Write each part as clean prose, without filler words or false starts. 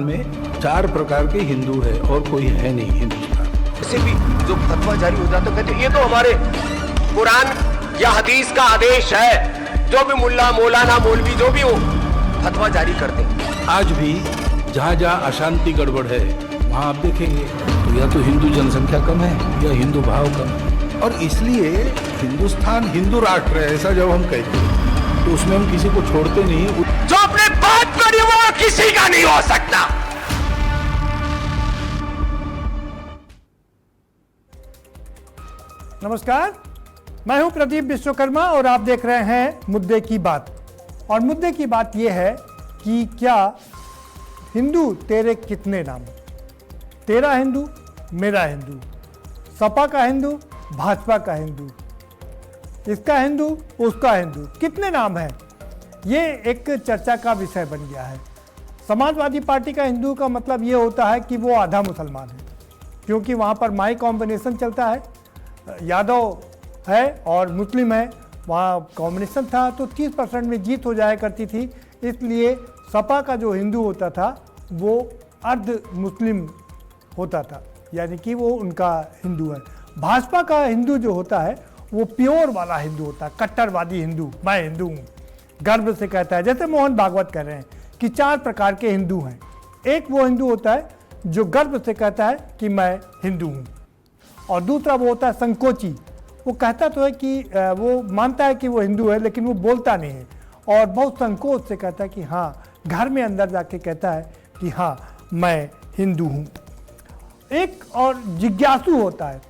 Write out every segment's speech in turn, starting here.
में 4 प्रकार के हिंदू है और कोई है नहीं हिंदुस्तान। किसी भी जो फतवा जारी हो जाता कहते ये तो हमारे कुरान या हदीस का आदेश है, जो भी मुल्ला मौलाना मौलवी जो भी हो फतवा जारी करते हैं। आज भी जहाँ जहाँ अशांति गड़बड़ है वहाँ आप देखेंगे तो या तो हिंदू जनसंख्या कम है या हिंदू भाव कम है। और इसलिए हिंदुस्तान हिंदू राष्ट्र है ऐसा जब हम कहते हैं तो उसमें हम किसी को छोड़ते नहीं। जो अपने बात को नहीं वो किसी का नहीं हो सकता। नमस्कार, मैं हूं प्रदीप विश्वकर्मा और आप देख रहे हैं मुद्दे की बात। और मुद्दे की बात यह है कि क्या हिंदू तेरे कितने नाम? तेरा हिंदू, मेरा हिंदू, सपा का हिंदू, भाजपा का हिंदू, इसका हिंदू, उसका हिंदू, कितने नाम है? ये एक चर्चा का विषय बन गया है। समाजवादी पार्टी का हिंदू का मतलब ये होता है कि वो आधा मुसलमान है, क्योंकि वहाँ पर माई कॉम्बिनेशन चलता है, यादव है और मुस्लिम है, वहाँ कॉम्बिनेशन था तो 30% में जीत हो जाया करती थी। इसलिए सपा का जो हिंदू होता था वो अर्ध मुस्लिम होता था, यानी कि वो उनका हिंदू है। भाजपा का हिंदू जो होता है वो प्योर वाला हिंदू होता है, कट्टरवादी हिंदू, मैं हिंदू हूँ, गर्व से कहता है। जैसे मोहन भागवत कह रहे हैं कि 4 प्रकार के हिंदू हैं। एक वो हिंदू होता है जो गर्व से कहता है कि मैं हिंदू हूँ, और दूसरा वो होता है संकोची। वो कहता तो है कि वो मानता है कि वो हिंदू है लेकिन वो बोलता नहीं है, और बहुत संकोच से कहता है कि हाँ, घर में अंदर जाके कहता है कि हाँ मैं हिंदू हूँ। एक और जिज्ञासु होता है।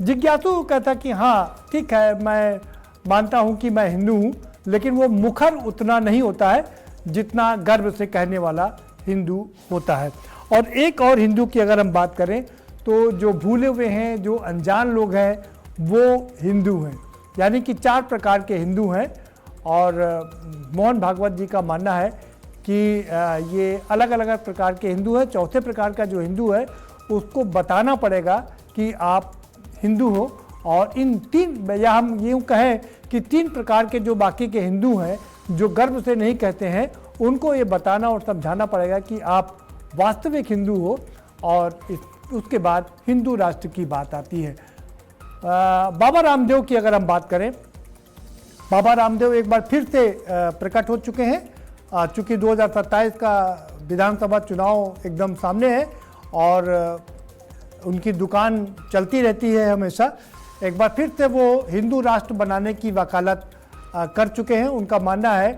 जिज्ञासु कहता है कि हाँ ठीक है, मैं मानता हूँ कि मैं हिंदू हूँ, लेकिन वो मुखर उतना नहीं होता है जितना गर्व से कहने वाला हिंदू होता है। और एक और हिंदू की अगर हम बात करें तो जो भूले हुए हैं, जो अनजान लोग हैं, वो हिंदू हैं। यानी कि 4 प्रकार के हिंदू हैं। और मोहन भागवत जी का मानना है कि ये अलग अलग प्रकार के हिंदू हैं। चौथे प्रकार का जो हिंदू है उसको बताना पड़ेगा कि आप हिंदू हो। और इन 3, या हम यूँ कहें कि 3 प्रकार के जो बाकी के हिंदू हैं जो गर्व से नहीं कहते हैं, उनको ये बताना और समझाना पड़ेगा कि आप वास्तविक हिंदू हो। और उसके बाद हिंदू राष्ट्र की बात आती है। बाबा रामदेव की अगर हम बात करें, बाबा रामदेव एक बार फिर से प्रकट हो चुके हैं। चूँकि 2027 का विधानसभा चुनाव एकदम सामने है और उनकी दुकान चलती रहती है हमेशा। एक बार फिर से वो हिंदू राष्ट्र बनाने की वकालत कर चुके हैं। उनका मानना है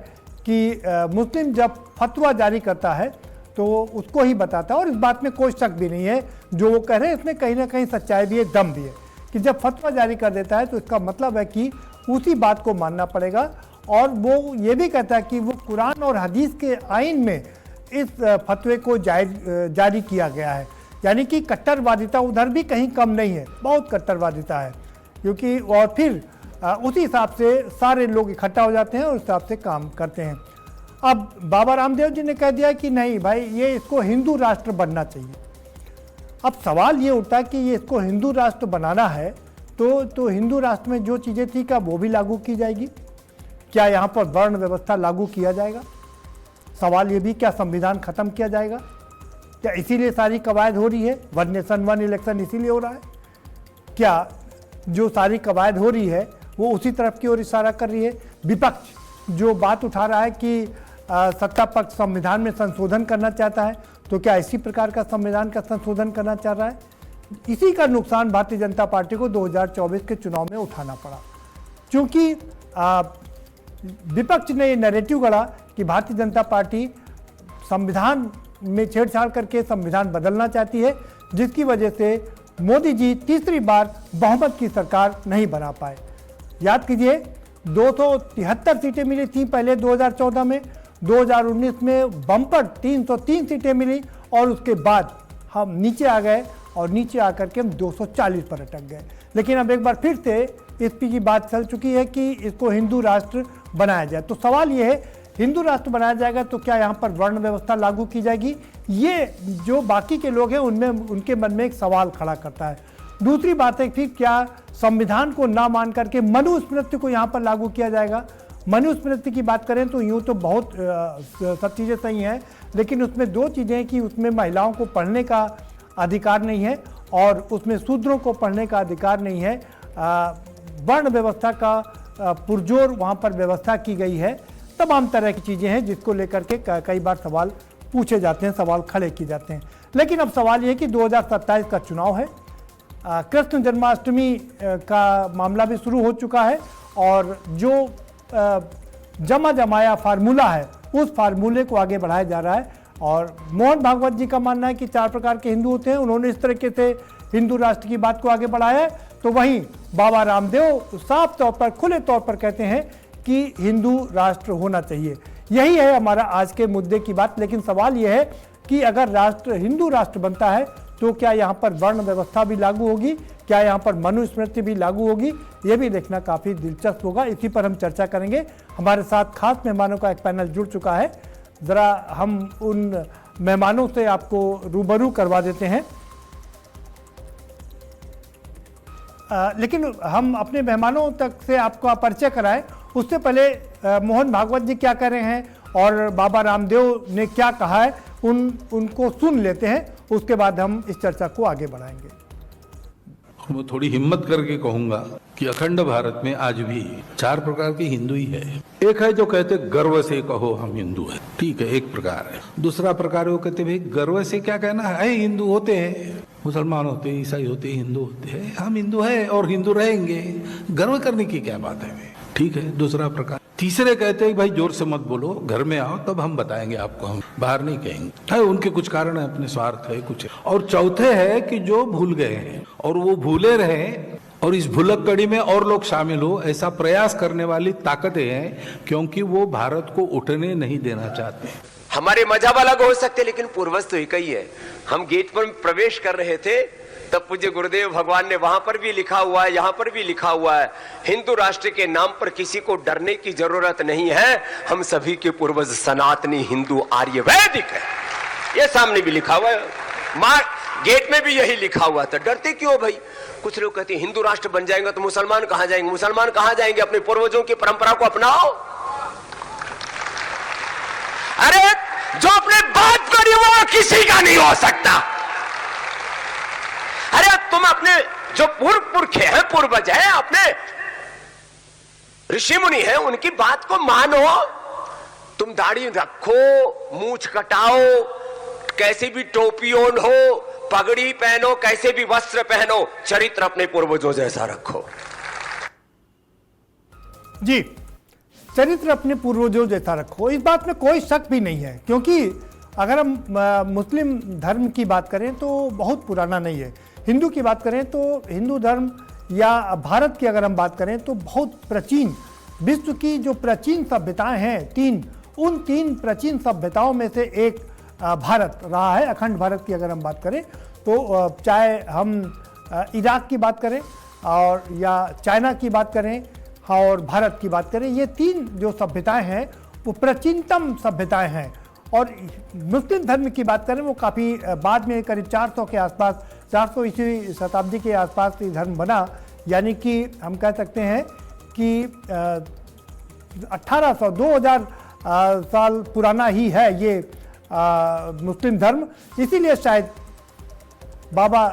कि मुस्लिम जब फतवा जारी करता है तो उसको ही बताता है, और इस बात में कोई शक भी नहीं है। जो वो कह रहे हैं इसमें कहीं ना कहीं सच्चाई भी है, दम भी है, कि जब फतवा जारी कर देता है तो इसका मतलब है कि उसी बात को मानना पड़ेगा। और वो ये भी कहता है कि वो कुरान और हदीस के आइन में इस फतवे को जारी किया गया है। यानी कि कट्टरवादिता उधर भी कहीं कम नहीं है, बहुत कट्टरवादिता है। क्योंकि और फिर उसी हिसाब से सारे लोग इकट्ठा हो जाते हैं और उस हिसाब से काम करते हैं। अब बाबा रामदेव जी ने कह दिया कि नहीं भाई, ये इसको हिंदू राष्ट्र बनना चाहिए। अब सवाल ये उठता है कि ये इसको हिंदू राष्ट्र बनाना है तो हिंदू राष्ट्र में जो चीज़ें थी क्या वो भी लागू की जाएगी? क्या यहाँ पर वर्ण व्यवस्था लागू किया जाएगा? सवाल ये भी, क्या संविधान खत्म किया जाएगा? क्या इसीलिए सारी कवायद हो रही है, 1 नेशन 1 इलेक्शन इसीलिए हो रहा है? क्या जो सारी कवायद हो रही है वो उसी तरफ की ओर इशारा कर रही है? विपक्ष जो बात उठा रहा है कि सत्ता पक्ष संविधान में संशोधन करना चाहता है, तो क्या इसी प्रकार का संविधान का संशोधन करना चाह रहा है? इसी का नुकसान भारतीय जनता पार्टी को 2024 के चुनाव में उठाना पड़ा, क्योंकि विपक्ष ने ये नैरेटिव गढ़ा कि भारतीय जनता पार्टी संविधान में छेड़छाड़ करके संविधान बदलना चाहती है, जिसकी वजह से मोदी जी तीसरी बार बहुमत की सरकार नहीं बना पाए। याद कीजिए, 273 सीटें मिली थी पहले 2014 में, 2019 में बम्पर 303 सीटें मिली, और उसके बाद हम नीचे आ गए और नीचे आकर के हम 240 पर अटक गए। लेकिन अब एक बार फिर से इसकी की बात चल चुकी है कि इसको हिंदू राष्ट्र बनाया जाए। तो सवाल ये है, हिंदू राष्ट्र बनाया जाएगा तो क्या यहाँ पर वर्ण व्यवस्था लागू की जाएगी? ये जो बाकी के लोग हैं उनमें, उनके मन में एक सवाल खड़ा करता है। दूसरी बात है कि क्या संविधान को ना मान करके मनुस्मृति को यहाँ पर लागू किया जाएगा? मनुस्मृति की बात करें तो यूँ तो बहुत सब चीज़ें सही हैं, लेकिन उसमें दो चीज़ें हैं कि उसमें महिलाओं को पढ़ने का अधिकार नहीं है और उसमें शूद्रों को पढ़ने का अधिकार नहीं है। वर्ण व्यवस्था का पुरजोर वहाँ पर व्यवस्था की गई है। तमाम तरह की चीज़ें हैं जिसको लेकर के कई बार सवाल पूछे जाते हैं, सवाल खड़े किए जाते हैं। लेकिन अब सवाल ये है कि 2027 का चुनाव है, कृष्ण जन्माष्टमी का मामला भी शुरू हो चुका है और जो जमा जमाया फार्मूला है उस फार्मूले को आगे बढ़ाया जा रहा है। और मोहन भागवत जी का मानना है कि 4 प्रकार के हिंदू होते हैं, उन्होंने इस तरीके से हिंदू राष्ट्र की बात को आगे बढ़ाया है। तो वहीं बाबा रामदेव साफ तौर पर, खुले तौर पर कहते हैं कि हिंदू राष्ट्र होना चाहिए। यही है हमारा आज के मुद्दे की बात। लेकिन सवाल यह है कि अगर राष्ट्र हिंदू राष्ट्र बनता है तो क्या यहाँ पर वर्ण व्यवस्था भी लागू होगी, क्या यहाँ पर मनुस्मृति भी लागू होगी, ये भी देखना काफ़ी दिलचस्प होगा। इसी पर हम चर्चा करेंगे। हमारे साथ खास मेहमानों का एक पैनल जुड़ चुका है, ज़रा हम उन मेहमानों से आपको रूबरू करवा देते हैं। लेकिन हम अपने मेहमानों तक से आपका परिचय कराएं उससे पहले मोहन भागवत जी क्या कह रहे हैं और बाबा रामदेव ने क्या कहा है उनको सुन लेते हैं, उसके बाद हम इस चर्चा को आगे बढ़ाएंगे। मैं थोड़ी हिम्मत करके कहूंगा कि अखंड भारत में आज भी 4 प्रकार के हिंदू ही है। एक है जो कहते गर्व से कहो हम हिंदू हैं, ठीक है, एक प्रकार है। दूसरा प्रकार वो कहते भाई गर्व से क्या कहना है, हिंदू होते हैं, मुसलमान होते हैं, ईसाई होते हैं, हिंदू होते हैं, हम हिंदू है और हिंदू रहेंगे, गर्व करने की क्या बात है, ठीक है, दूसरा प्रकार। तीसरे कहते हैं भाई जोर से मत बोलो, घर में आओ तब हम बताएंगे आपको, हम बाहर नहीं कहेंगे, है उनके कुछ कारण है, अपने स्वार्थ है कुछ है। और चौथे है कि जो भूल गए हैं और वो भूले रहे और इस भुलक कड़ी में और लोग शामिल हो, ऐसा प्रयास करने वाली ताकतें हैं, क्योंकि वो भारत को उठने नहीं देना चाहते। हमारे मजहब अलग हो सकते लेकिन पूर्वज तो एक ही है। हम गेट पर प्रवेश कर रहे थे तब पूज्य गुरुदेव भगवान ने वहां पर भी लिखा हुआ है, यहां पर भी लिखा हुआ है, हिंदू राष्ट्र के नाम पर किसी को डरने की जरूरत नहीं है, हम सभी के पूर्वज सनातनी हिंदू आर्य वैदिक है। ये सामने भी लिखा हुआ है, गेट में भी यही लिखा हुआ था। डरते क्यों भाई? कुछ लोग कहते हैं हिंदू राष्ट्र बन जाएगा तो मुसलमान कहां जाएंगे, मुसलमान कहां जाएंगे, अपने पूर्वजों की परंपरा को अपनाओ। अरे जो अपने बाप का नहीं हुआ किसी का नहीं हो सकता। अरे तुम अपने जो पूर्व पुरखे हैं, पूर्वज हैं, अपने ऋषि मुनि हैं, उनकी बात को मानो। तुम दाढ़ी रखो, मूंछ कटाओ, कैसे भी टोपी ओढ़ हो, पगड़ी पहनो, कैसे भी वस्त्र पहनो, चरित्र अपने पूर्वजों जैसा रखो। जी, चरित्र अपने पूर्वजों जैसा रखो, इस बात में कोई शक भी नहीं है। क्योंकि अगर हम मुस्लिम धर्म की बात करें तो बहुत पुराना नहीं है, हिंदू की बात करें तो हिंदू धर्म या भारत की अगर हम बात करें तो बहुत प्राचीन, विश्व की जो प्राचीन सभ्यताएं हैं उन तीन प्राचीन सभ्यताओं में से एक भारत रहा है। अखंड भारत की अगर हम बात करें तो चाहे हम इराक की बात करें और या चाइना की बात करें और भारत की बात करें, ये 3 जो सभ्यताएं हैं वो प्राचीनतम सभ्यताएं हैं। और मुस्लिम धर्म की बात करें वो काफ़ी बाद में करीब 400 के आसपास, 400 ईस्वी शताब्दी के आसपास ये धर्म बना। यानी कि हम कह सकते हैं कि 1800 2000 साल पुराना ही है ये मुस्लिम धर्म। इसीलिए शायद बाबा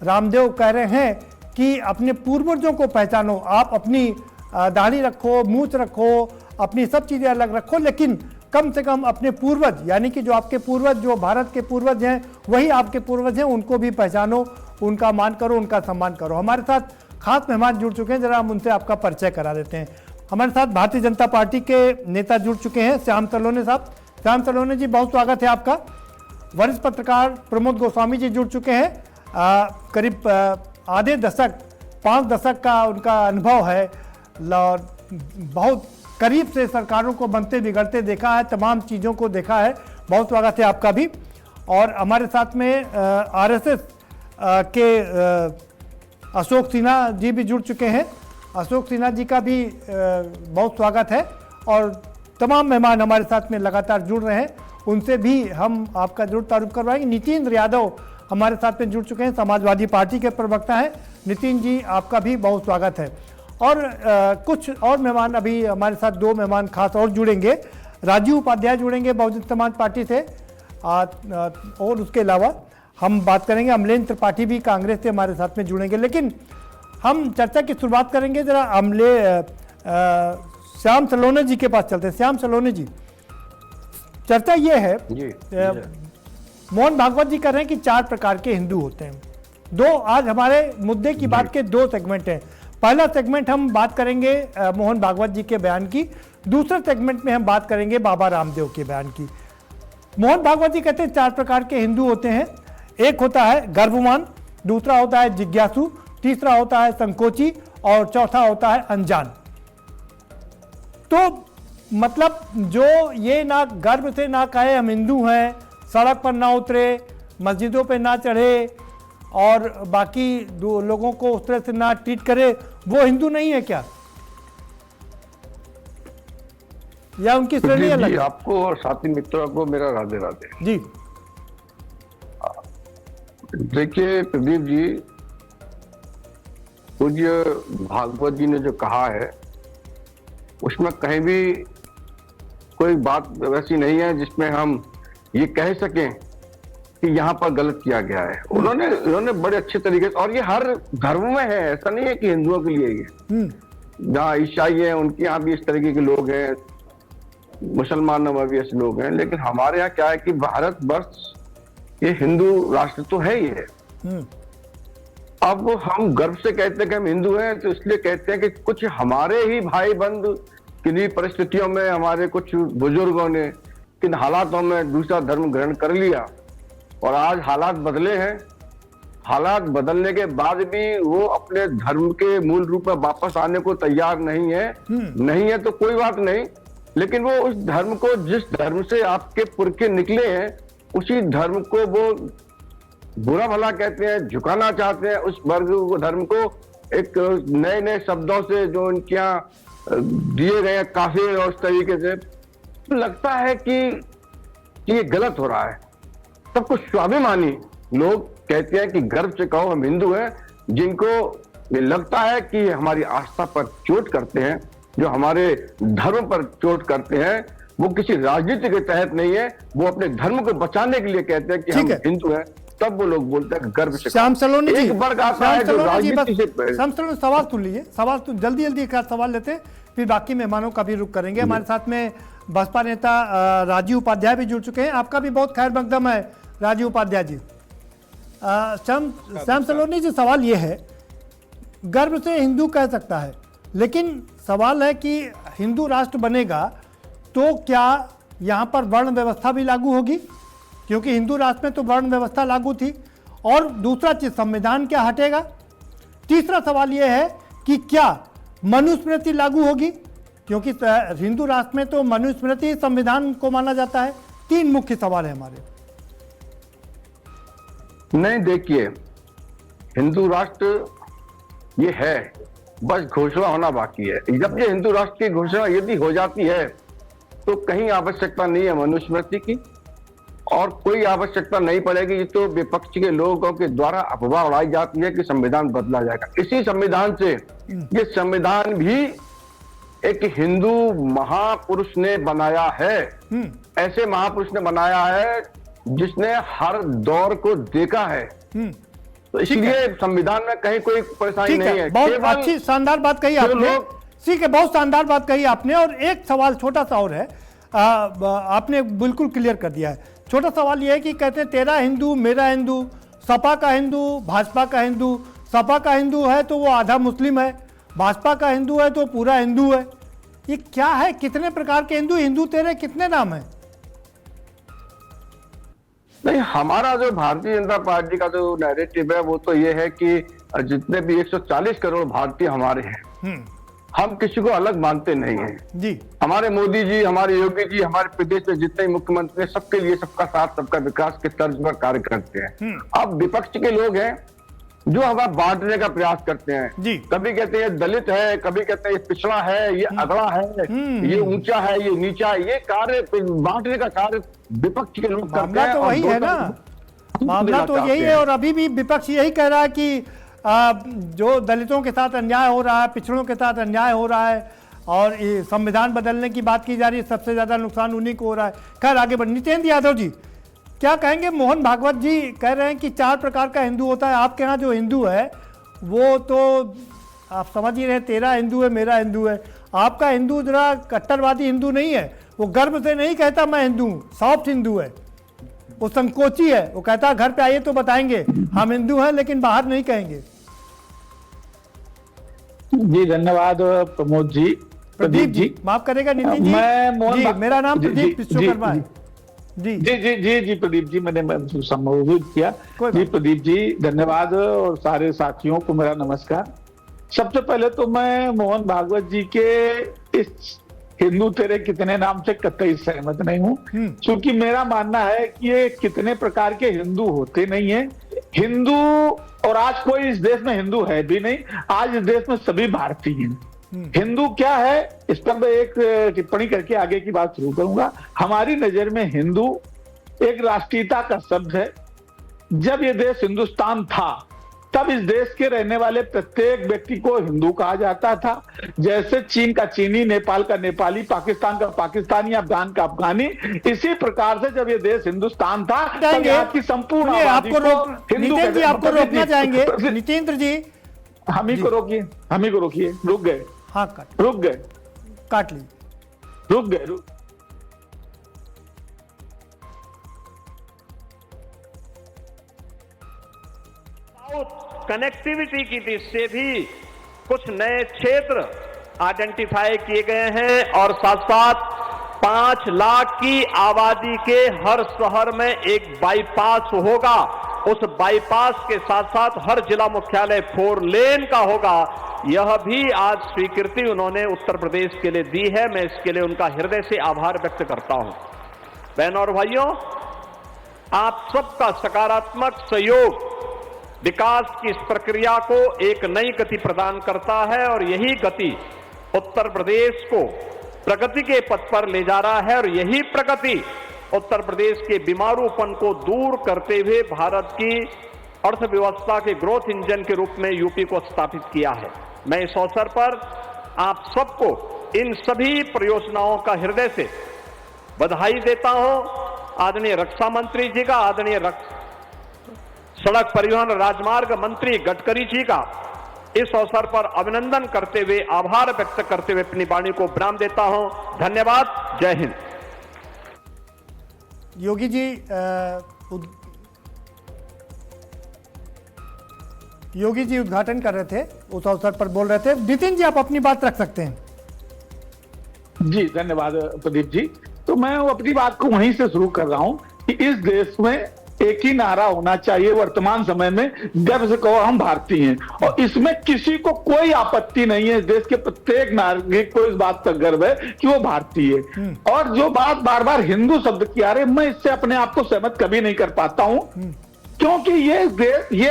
रामदेव कह रहे हैं कि अपने पूर्वजों को पहचानो, आप अपनी दाढ़ी रखो, मूंछ रखो, अपनी सब चीज़ें अलग रखो, लेकिन कम से कम अपने पूर्वज, यानी कि जो आपके पूर्वज, जो भारत के पूर्वज हैं वही आपके पूर्वज हैं, उनको भी पहचानो, उनका मान करो, उनका सम्मान करो। हमारे साथ खास मेहमान जुड़ चुके हैं, जरा हम उनसे आपका परिचय करा देते हैं। हमारे साथ भारतीय जनता पार्टी के नेता जुड़ चुके हैं, श्याम सलोने साहब। श्याम सलोने जी, बहुत स्वागत है आपका। वरिष्ठ पत्रकार प्रमोद गोस्वामी जी जुड़ चुके हैं, करीब आधे दशक, 5 दशक का उनका अनुभव है और बहुत करीब से सरकारों को बनते बिगड़ते देखा है, तमाम चीज़ों को देखा है, बहुत स्वागत है आपका भी। और हमारे साथ में आरएसएस के अशोक सिन्हा जी भी जुड़ चुके हैं। अशोक सिन्हा जी का भी बहुत स्वागत है और तमाम मेहमान हमारे साथ में लगातार जुड़ रहे हैं, उनसे भी हम आपका जरूर तारुफ करवाएंगे। नितिन यादव हमारे साथ में जुड़ चुके हैं, समाजवादी पार्टी के प्रवक्ता हैं। नितिन जी, आपका भी बहुत स्वागत है। और कुछ और मेहमान अभी हमारे साथ, दो मेहमान खास और जुड़ेंगे। राजीव उपाध्याय जुड़ेंगे बहुजन समाज पार्टी से, और उसके अलावा हम बात करेंगे अमलेन त्रिपाठी भी कांग्रेस से हमारे साथ में जुड़ेंगे। लेकिन हम चर्चा की शुरुआत करेंगे जरा श्याम सलोने जी के पास चलते हैं। श्याम सलोने जी, चर्चा ये है, मोहन भागवत जी कह रहे हैं कि 4 प्रकार के हिंदू होते हैं। आज हमारे मुद्दे की बात के 2 सेगमेंट हैं। पहला सेगमेंट हम बात करेंगे मोहन भागवत जी के बयान की, दूसरे सेगमेंट में हम बात करेंगे बाबा रामदेव के बयान की। मोहन भागवत जी कहते हैं 4 प्रकार के हिंदू होते हैं। एक होता है गर्ववान, दूसरा होता है जिज्ञासु, तीसरा होता है संकोची और चौथा होता है अनजान। तो मतलब जो ये ना गर्व से ना कहे हम हिंदू हैं, सड़क पर ना उतरे, मस्जिदों पे ना चढ़े और बाकी लोगों को उस तरह से ना ट्रीट करे, वो हिंदू नहीं है क्या? या उनकी श्रेणी अलग है? आपको और साथी मित्रों को मेरा राधे राधे जी। देखिए प्रदीप जी, पूज्य भागवत जी ने जो कहा है उसमें कहीं भी कोई बात वैसी नहीं है जिसमें हम ये कह सकें कि यहाँ पर गलत किया गया है। उन्होंने बड़े अच्छे तरीके से, और ये हर धर्म में है, ऐसा नहीं है कि हिंदुओं के लिए ये, जहाँ ईसाई है उनके यहाँ भी इस तरीके के लोग हैं, मुसलमानों में भी ऐसे लोग हैं। लेकिन हमारे यहाँ क्या है कि भारत वर्ष ये हिंदू राष्ट्र तो है ही है। अब हम गर्व से कहते हैं कि हम हिंदू हैं, तो इसलिए कहते हैं कि कुछ हमारे ही भाई बंधु किन्हीं परिस्थितियों में, हमारे कुछ बुजुर्गों ने किन हालातों में दूसरा धर्म ग्रहण कर लिया और आज हालात बदले हैं। हालात बदलने के बाद भी वो अपने धर्म के मूल रूप में वापस आने को तैयार नहीं है तो कोई बात नहीं, लेकिन वो उस धर्म को, जिस धर्म से आपके पुरखे निकले हैं, उसी धर्म को वो बुरा भला कहते हैं, झुकाना चाहते हैं। उस वर्ग को, धर्म को एक नए नए शब्दों से जो उनके यहाँ दिए गए काफिर और उस तरीके से, तो लगता है कि ये गलत हो रहा है। तब कुछ स्वाभिमानी लोग कहते हैं कि गर्व से कहो हम हिंदू हैं, जिनको ये लगता है कि हमारी आस्था पर चोट करते हैं, जो हमारे धर्म पर चोट करते हैं, वो किसी राजनीति के तहत नहीं है, वो अपने धर्म को बचाने के लिए कहते हैं कि हम हिंदू हैं, तब वो लोग बोलते हैं गर्व से। श्याम सलोनी जी, एक वर्ग आता है जो राजनीति से, श्याम सलोनी सवाल सुन लीजिए, सवाल तो जल्दी एक सवाल लेते हैं, फिर बाकी मेहमानों का भी रुख करेंगे। हमारे साथ में बसपा नेता राजीव उपाध्याय भी जुड़ चुके हैं। आपका भी बहुत खैर मकदम है राजीव उपाध्याय जी। श्याम सलोनी जी, सवाल ये है, गर्व से हिंदू कह सकता है, लेकिन सवाल है कि हिंदू राष्ट्र बनेगा तो क्या यहाँ पर वर्ण व्यवस्था भी लागू होगी? क्योंकि हिंदू राष्ट्र में तो वर्ण व्यवस्था लागू थी। और दूसरा चीज, संविधान क्या हटेगा? तीसरा सवाल यह है कि क्या मनुस्मृति लागू होगी? क्योंकि हिंदू राष्ट्र में तो मनुस्मृति संविधान को माना जाता है। 3 मुख्य सवाल है हमारे। नहीं, देखिए, हिंदू राष्ट्र ये है, बस घोषणा होना बाकी है। जब ये हिंदू राष्ट्र की घोषणा यदि हो जाती है तो कहीं आवश्यकता नहीं है मनुस्मृति की, और कोई आवश्यकता नहीं पड़ेगी। ये तो विपक्ष के लोगों के द्वारा अफवाह उड़ाई जाती है कि संविधान बदला जाएगा। इसी संविधान से, ये संविधान भी एक हिंदू महापुरुष ने बनाया है। ऐसे महापुरुष ने बनाया है जिसने हर दौर को देखा है, तो इसलिए संविधान में कहीं कोई परेशानी नहीं है। बहुत अच्छी शानदार बात कही आपने। ठीक है, बहुत शानदार बात कही आपने। और एक सवाल छोटा सा और है, आपने बिल्कुल क्लियर कर दिया है। छोटा सवाल यह है कि कहते हैं तेरा हिंदू मेरा हिंदू, सपा का हिंदू भाजपा का हिंदू, सपा का हिंदू है तो वो आधा मुस्लिम है, भाजपा का हिंदू है तो पूरा हिंदू है। ये क्या है? कितने प्रकार के हिंदू? हिंदू तेरे कितने नाम है? नहीं, हमारा जो भारतीय जनता पार्टी का जो नैरेटिव है वो तो ये है कि जितने भी 140 करोड़ भारतीय हमारे हैं, हम किसी को अलग मानते नहीं हैं जी। हमारे मोदी जी, हमारे योगी जी, हमारे प्रदेश में जितने मुख्यमंत्री हैं, सबके लिए सबका साथ सबका विकास के तर्ज पर कार्य करते हैं। अब विपक्ष के लोग हैं जो हमें बांटने का प्रयास करते हैं जी। कभी कहते हैं दलित है, कभी कहते हैं ये पिछड़ा है, ये अगड़ा है, ये ऊंचा है, ये नीचा है। ये कार्य बांटने का कार्य विपक्ष के लोग करते हैं। तो वही है ना, मामला तो यही है। और अभी भी विपक्ष यही कह रहा है कि जो दलितों के साथ अन्याय हो रहा है, पिछड़ों के साथ अन्याय हो रहा है और ये संविधान बदलने की बात की जा रही है, सबसे ज़्यादा नुकसान उन्हीं को हो रहा है। खैर आगे बढ़, नितेंद्र यादव जी क्या कहेंगे? मोहन भागवत जी कह रहे हैं कि 4 प्रकार का हिंदू होता है। आपके यहाँ जो हिंदू है वो तो आप समझ ही रहे, तेरा हिंदू है, मेरा हिंदू है। आपका हिंदू जरा कट्टरवादी हिंदू नहीं है, वो गर्व से नहीं कहता मैं हिंदू हूँ, सॉफ्ट हिंदू है, वो संकोची है। वो कहता है घर पे आइए तो बताएंगे हम हिंदू हैं, लेकिन बाहर नहीं कहेंगे। जी धन्यवाद प्रमोद जी। प्रदीप जी माफ करेगा नितिन जी, मैं मोहन जी मेरा नाम प्रदीप विश्वकर्मा है। जी जी जी जी जी प्रदीप जी, मैंने संबोधित किया। जी प्रदीप जी धन्यवाद, और सारे साथियों को मेरा नमस्कार। सबसे पहले तो मैं मोहन भागवत जी के इस हिंदू तेरे कितने नाम से कतई सहमत नहीं हूँ, क्योंकि मेरा मानना है कि ये कितने प्रकार के हिंदू होते नहीं है। हिंदू, और आज कोई इस देश में हिंदू है भी नहीं, आज इस देश में सभी भारतीय हैं। हिंदू क्या है, इस पर मैं एक टिप्पणी करके आगे की बात शुरू करूंगा। हमारी नजर में हिंदू एक राष्ट्रीयता का शब्द है। जब ये देश हिंदुस्तान था तब इस देश के रहने वाले प्रत्येक व्यक्ति को हिंदू कहा जाता था। जैसे चीन का चीनी, नेपाल का नेपाली, पाकिस्तान का पाकिस्तानी, अफगान का अफगानी, इसी प्रकार से जब ये देश हिंदुस्तान था तब यहाँ की संपूर्ण आबादी को हिंदू नितिन जी आपको रोकना चाहेंगे। नितेंद्र जी हम ही को रोकिए, हम ही को रोकिए। रुक गए, हाँ रुक गए, काट ली, रुक गए। कनेक्टिविटी की दृष्टि से भी कुछ नए क्षेत्र आइडेंटिफाई किए गए हैं और साथ साथ 5 लाख की आबादी के हर शहर में एक बाईपास होगा। उस बाईपास के साथ साथ हर जिला मुख्यालय 4 लेन का होगा। यह भी आज स्वीकृति उन्होंने उत्तर प्रदेश के लिए दी है। मैं इसके लिए उनका हृदय से आभार व्यक्त करता हूं। बहनों और भाइयों, आप सबका सकारात्मक सहयोग विकास की इस प्रक्रिया को एक नई गति प्रदान करता है और यही गति उत्तर प्रदेश को प्रगति के पथ पर ले जा रहा है और यही प्रगति उत्तर प्रदेश के बीमारूपन को दूर करते हुए भारत की अर्थव्यवस्था के ग्रोथ इंजन के रूप में यूपी को स्थापित किया है। मैं इस अवसर पर आप सबको इन सभी परियोजनाओं का हृदय से बधाई देता हूं। आदरणीय रक्षा मंत्री जी का, आदरणीय सड़क परिवहन राजमार्ग मंत्री गडकरी जी का इस अवसर पर अभिनंदन करते हुए, आभार व्यक्त करते हुए अपनी वाणी को विराम देता हूं। धन्यवाद। जय हिंद। योगी जी योगी जी उद्घाटन कर रहे थे, उस अवसर पर बोल रहे थे। नितिन जी आप अपनी बात रख सकते हैं। जी धन्यवाद प्रदीप जी। तो मैं अपनी बात को वहीं से शुरू कर रहा हूं कि इस देश में एक ही नारा होना चाहिए वर्तमान समय में, गर्व से कहो हम भारतीय हैं, और इसमें किसी को कोई आपत्ति नहीं है। इस देश के प्रत्येक नागरिक को इस बात पर गर्व है कि वो भारतीय है। और जो बात बार बार हिंदू शब्द की आ रही है, मैं इससे अपने आप को सहमत कभी नहीं कर पाता हूं, क्योंकि ये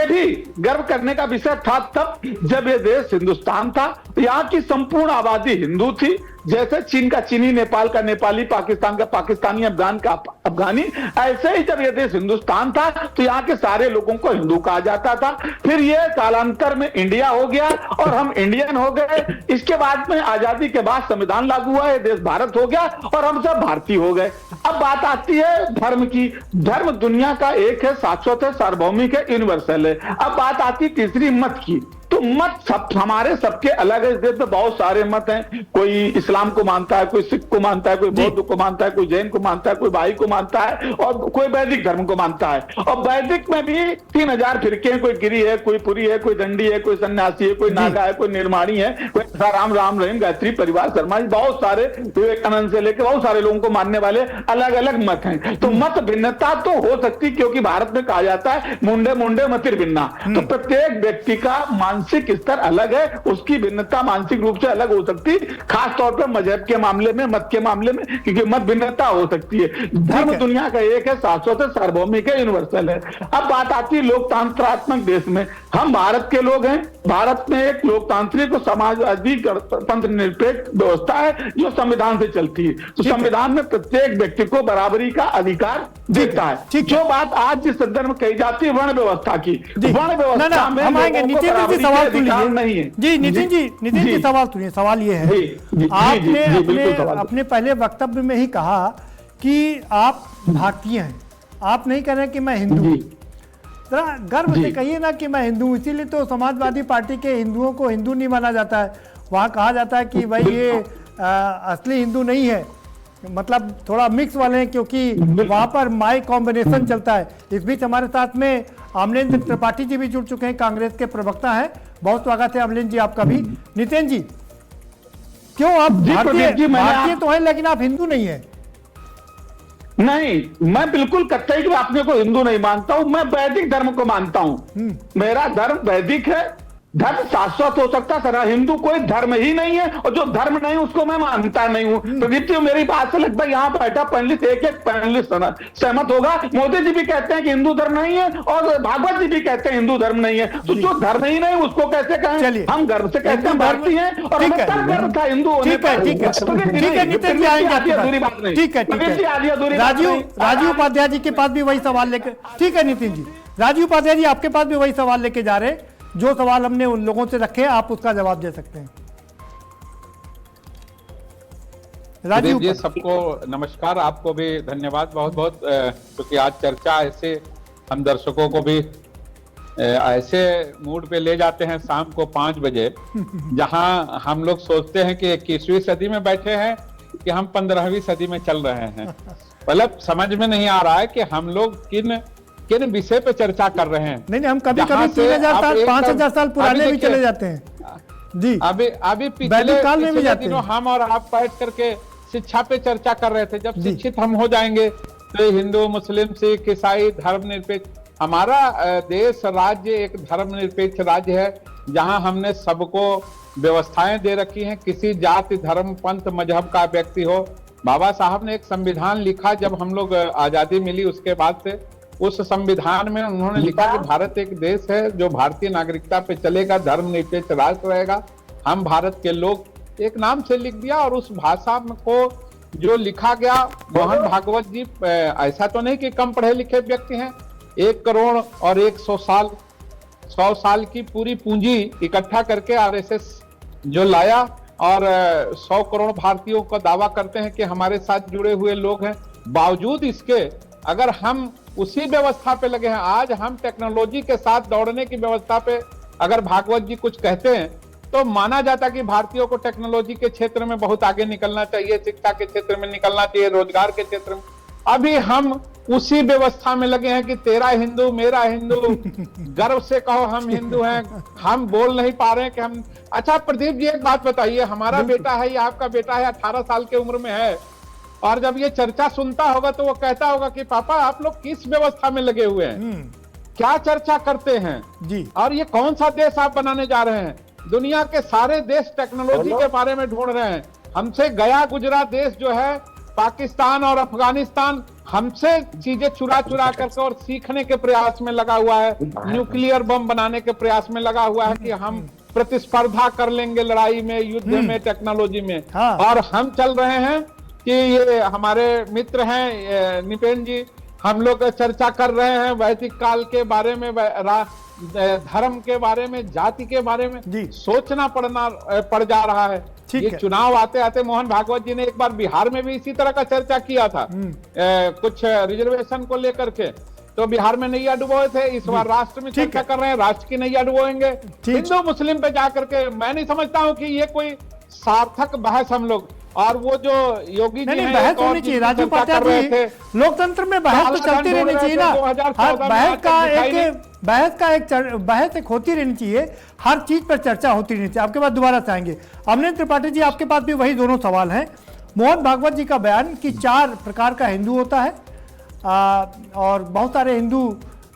भी गर्व करने का विषय था तब जब ये देश हिंदुस्तान था। यहाँ की संपूर्ण आबादी हिंदू थी। जैसे चीन का चीनी, नेपाल का नेपाली, पाकिस्तान का पाकिस्तानी, अफगान का अफगानी, ऐसे ही जब ये देश हिंदुस्तान था तो यहाँ के सारे लोगों को हिंदू कहा जाता था। फिर ये कालांतर में इंडिया हो गया और हम इंडियन हो गए। इसके बाद में आजादी के बाद संविधान लागू हुआ, ये देश भारत हो गया और हम सब भारतीय हो गए। अब बात आती है धर्म की। धर्म दुनिया का एक है, शाश्वत है, सार्वभौमिक है, यूनिवर्सल है। अब बात आती तीसरी मत की। तो मत सब हमारे सबके अलग है। इस देश में बहुत सारे मत हैं। कोई इस्लाम को मानता है, कोई सिख को मानता है, कोई बौद्ध को मानता है, कोई जैन को मानता है, कोई भाई को मानता है और कोई वैदिक धर्म को मानता है। और वैदिक में भी 3000 फिरके हैं। कोई गिरी है, कोई पुरी है, कोई दंडी है, कोई सन्यासी है, कोई नागा है, कोई निर्माणी है, कोई राम राम रहीम, गायत्री परिवार, शर्मा जी, बहुत सारे, विवेकानंद से लेकर बहुत सारे लोगों को मानने वाले अलग अलग मत हैं। तो मत भिन्नता तो हो सकती, क्योंकि भारत में कहा जाता है मुंडे मुंडे मतिर भिन्ना। तो प्रत्येक व्यक्ति का मानसिक स्तर अलग है, उसकी भिन्नता मानसिक रूप से अलग हो सकती, खास तौर पर मजहब के मामले में, मत के मामले में, क्योंकि मत भिन्नता हो सकती है। धर्म दुनिया का एक है, शाश्वत है, सार्वभौमिक है, यूनिवर्सल है। अब बात आती है लोकतंत्रात्मक देश में। हम भारत के लोग हैं। भारत में एक लोकतांत्रिक और समाजवादी गणतंत्र निरपेक्ष व्यवस्था है जो संविधान से चलती है। तो संविधान में प्रत्येक व्यक्ति को बराबरी का अधिकार देता है। जो बात आज जिस संदर्भ में कही जाती है वर्ण व्यवस्था की, वर्ण व्यवस्था में हम आएंगे। नितिन जी सवाल सुनिए नहीं है जी। नितिन जी सवाल सुनिए। सवाल ये है, आपने अपने पहले वक्तव्य में ही कहा कि आप भारतीय हैं, आप नहीं कह रहे कि मैं हिंदू हूं। जरा गर्व से कहिए ना कि मैं हिंदू हूं। इसीलिए तो समाजवादी पार्टी के हिंदुओं को हिंदू नहीं माना जाता है। वहां कहा जाता है कि भाई ये असली हिंदू नहीं है, मतलब थोड़ा मिक्स वाले हैं, क्योंकि वहां पर माई कॉम्बिनेशन चलता है। इस बीच हमारे साथ में अमलेंद्र त्रिपाठी जी भी जुड़ चुके हैं, कांग्रेस के प्रवक्ता हैं। बहुत स्वागत है अमलेंद्र जी आपका भी। नितिन जी, क्यों आप भारतीय तो है लेकिन आप हिंदू नहीं है? नहीं, मैं बिल्कुल कतई भी अपने को हिंदू नहीं मानता हूं। मैं वैदिक धर्म को मानता हूं। मेरा धर्म वैदिक है। धर्म शाश्वत हो सकता है, हिंदू कोई धर्म ही नहीं है, और जो धर्म नहीं उसको मैं मानता नहीं हूं। प्रदीप जी मेरी बात से लगता है यहाँ बैठा पैनलिस्ट एक पैनलिस्ट सहमत होगा। मोदी जी भी कहते हैं कि हिंदू धर्म नहीं है, और भागवत जी भी कहते हैं हिंदू धर्म नहीं है। तो जो धर्म ही नहीं उसको कैसे कहें? हम गर्व से कहते हैं भारतीय हैं, और हमें तब गर्व था हिंदू होने पर। नितिन जी आएंगे, अधूरी बात नहीं। ठीक है। राजीव उपाध्याय जी के पास भी वही सवाल लेकर, ठीक है नितिन जी, राजीव उपाध्याय जी आपके पास भी वही सवाल लेके जा रहे हैं। जो सवाल हमने उन लोगों से रखे, आप उसका जवाब दे सकते हैं। राजीव जी, सबको नमस्कार। आपको भी धन्यवाद बहुत बहुत, क्योंकि आज चर्चा ऐसे हम दर्शकों को भी ऐसे मूड पे ले जाते हैं शाम को 5 बजे, जहां हम लोग सोचते हैं कि 21वीं सदी में बैठे हैं कि हम 15वीं सदी में चल रहे हैं। मतलब समझ में नहीं आ रहा है कि हम लोग किन विषय पे चर्चा कर रहे हैं। नहीं, हम कभी-कभी 3000 साल 5000 साल पुराने भी चले जाते हैं जी। अभी पिछले काल में भी जाते हैं। हम और आप बैठ करके शिक्षा पे चर्चा कर रहे थे। जब शिक्षित हम हो जाएंगे तो हिंदू, मुस्लिम, सिख, ईसाई धर्मनिरपेक्ष, हमारा देश राज्य एक धर्मनिरपेक्ष राज्य है, जहां हमने सबको व्यवस्थाएं दे रखी हैं। किसी जाति, धर्म, पंथ, मजहब का व्यक्ति हो। बाबा साहब ने एक संविधान लिखा जब हम लोग आजादी मिली उसके बाद से। उस संविधान में उन्होंने लिखा कि भारत एक देश है जो भारतीय नागरिकता पे चलेगा, धर्मनिरपेक्ष राष्ट्र रहेगा, हम भारत के लोग, एक नाम से लिख दिया। और उस भाषा को जो लिखा गया, मोहन भागवत जी ऐसा तो नहीं कि कम पढ़े लिखे व्यक्ति हैं। 1 करोड़ और 100 साल की पूरी पूंजी इकट्ठा करके आरएसएस जो लाया, और 100 करोड़ भारतीयों का दावा करते हैं कि हमारे साथ जुड़े हुए लोग हैं। बावजूद इसके अगर हम उसी व्यवस्था पे लगे हैं, आज हम टेक्नोलॉजी के साथ दौड़ने की व्यवस्था पे अगर भागवत जी कुछ कहते हैं तो माना जाता कि भारतीयों को टेक्नोलॉजी के क्षेत्र में बहुत आगे निकलना चाहिए, शिक्षा के क्षेत्र में निकलना चाहिए, रोजगार के क्षेत्र में। अभी हम उसी व्यवस्था में लगे हैं कि तेरा हिंदू मेरा हिंदू, गर्व से कहो हम हिंदू हैं। हम बोल नहीं पा रहे हैं कि हम। अच्छा प्रदीप जी, एक बात बताइए, हमारा बेटा है या आपका बेटा है, 18 साल की उम्र में है, और जब ये चर्चा सुनता होगा तो वो कहता होगा कि पापा आप लोग किस व्यवस्था में लगे हुए हैं, क्या चर्चा करते हैं जी, और ये कौन सा देश आप बनाने जा रहे हैं? दुनिया के सारे देश टेक्नोलॉजी के बारे में ढूंढ रहे हैं। हमसे गया गुजरा देश जो है पाकिस्तान और अफगानिस्तान, हमसे चीजें चुरा करके और सीखने के प्रयास में लगा हुआ है, न्यूक्लियर बम बनाने के प्रयास में लगा हुआ है कि हम प्रतिस्पर्धा कर लेंगे लड़ाई में, युद्ध में, टेक्नोलॉजी में। और हम चल रहे हैं कि ये हमारे मित्र हैं निपेन जी, हम लोग चर्चा कर रहे हैं वैदिक काल के बारे में, धर्म के बारे में, जाति के बारे में सोचना पड़ जा रहा है। ये चुनाव आते आते मोहन भागवत जी ने एक बार बिहार में भी इसी तरह का चर्चा किया था, कुछ रिजर्वेशन को लेकर के, तो बिहार में नैया डुबोए थे। इस बार राष्ट्र में चर्चा कर रहे हैं, राष्ट्र की नैया डुबोएंगे। हिंदू मुस्लिम पे जाकर के मैं नहीं समझता हूँ कि ये कोई सार्थक बहस हम लोग, और वो जो योगी जी बहस होनी चाहिए राजीव उपाध्याय जी, लोकतंत्र में बहस तो चलती रहनी चाहिए ना। बहस एक होती रहनी चाहिए, हर चीज पर चर्चा होती रहनी चाहिए। आपके पास दोबारा से आएंगे अमलेंद्र त्रिपाठी जी, आपके पास भी वही दोनों सवाल हैं। मोहन भागवत जी का बयान कि 4 प्रकार का हिंदू होता है, और बहुत सारे हिंदू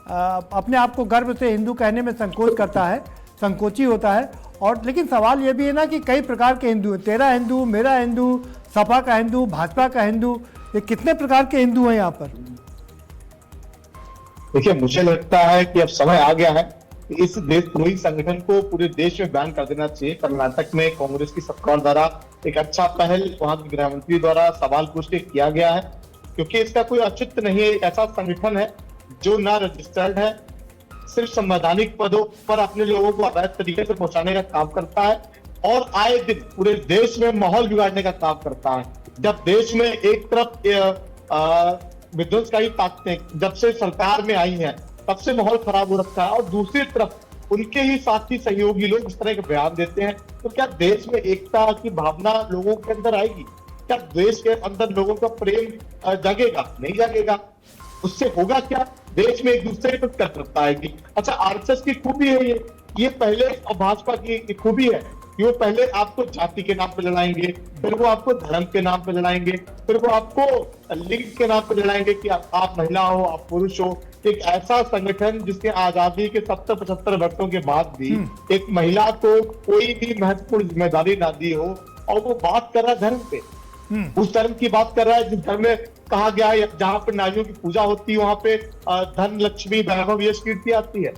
अपने आप को गर्व से हिंदू कहने में संकोच करता है, संकोची होता है। और लेकिन सवाल ये भी है ना कि कई प्रकार के हिंदू हैं, तेरा हिंदू, मेरा हिंदू, सपा का हिंदू, भाजपा का हिंदू, ये कितने प्रकार के हिंदू हैं यहाँ पर? देखिए, मुझे लगता है कि अब समय आ गया है इस देशद्रोही संगठन को पूरे देश में बैन कर देना चाहिए। कर्नाटक में कांग्रेस की सरकार द्वारा एक अच्छा पहल वहां के गृह मंत्री द्वारा सवाल पूछ के किया गया है, क्योंकि इसका कोई औचित्य नहीं है। एक ऐसा संगठन है जो ना रजिस्टर्ड है, सिर्फ संवैधानिक पदों पर अपने लोगों को अवैध तरीके से पहुंचाने का काम करता है और आए दिन पूरे देश में माहौल बिगाड़ने का काम करता है। जब देश में एक तरफ विध्वंसकारी ताकतें जब से सरकार में आई हैं तब से माहौल खराब हो रखा है और दूसरी तरफ उनके ही साथी सहयोगी लोग इस तरह के बयान देते हैं, तो क्या देश में एकता की भावना लोगों के अंदर आएगी? क्या देश के अंदर लोगों का प्रेम जगेगा? नहीं जगेगा। उससे होगा क्या? देश में एक दूसरे पर कटुता आएगी। अच्छा, आरएसएस की खूबी है ये पहले और भाजपा की खूबी है कि वो पहले आपको जाति के नाम पे लड़ाएंगे, फिर वो आपको धर्म के नाम पे लड़ाएंगे, फिर वो आपको लिंग के नाम पे लड़ाएंगे कि आप महिला हो, आप पुरुष हो। एक ऐसा संगठन जिसके आजादी के 70-75 वर्षों के बाद भी एक महिला को कोई भी महत्वपूर्ण जिम्मेदारी ना दी हो, और वो बात कर रहा है धर्म पे, उस धर्म की बात कर रहा है जिस धर्म में कहा गया है जहां पर नारियों की पूजा होती है वहां पे धन, लक्ष्मी, वैभव, यश, कीर्ति आती है।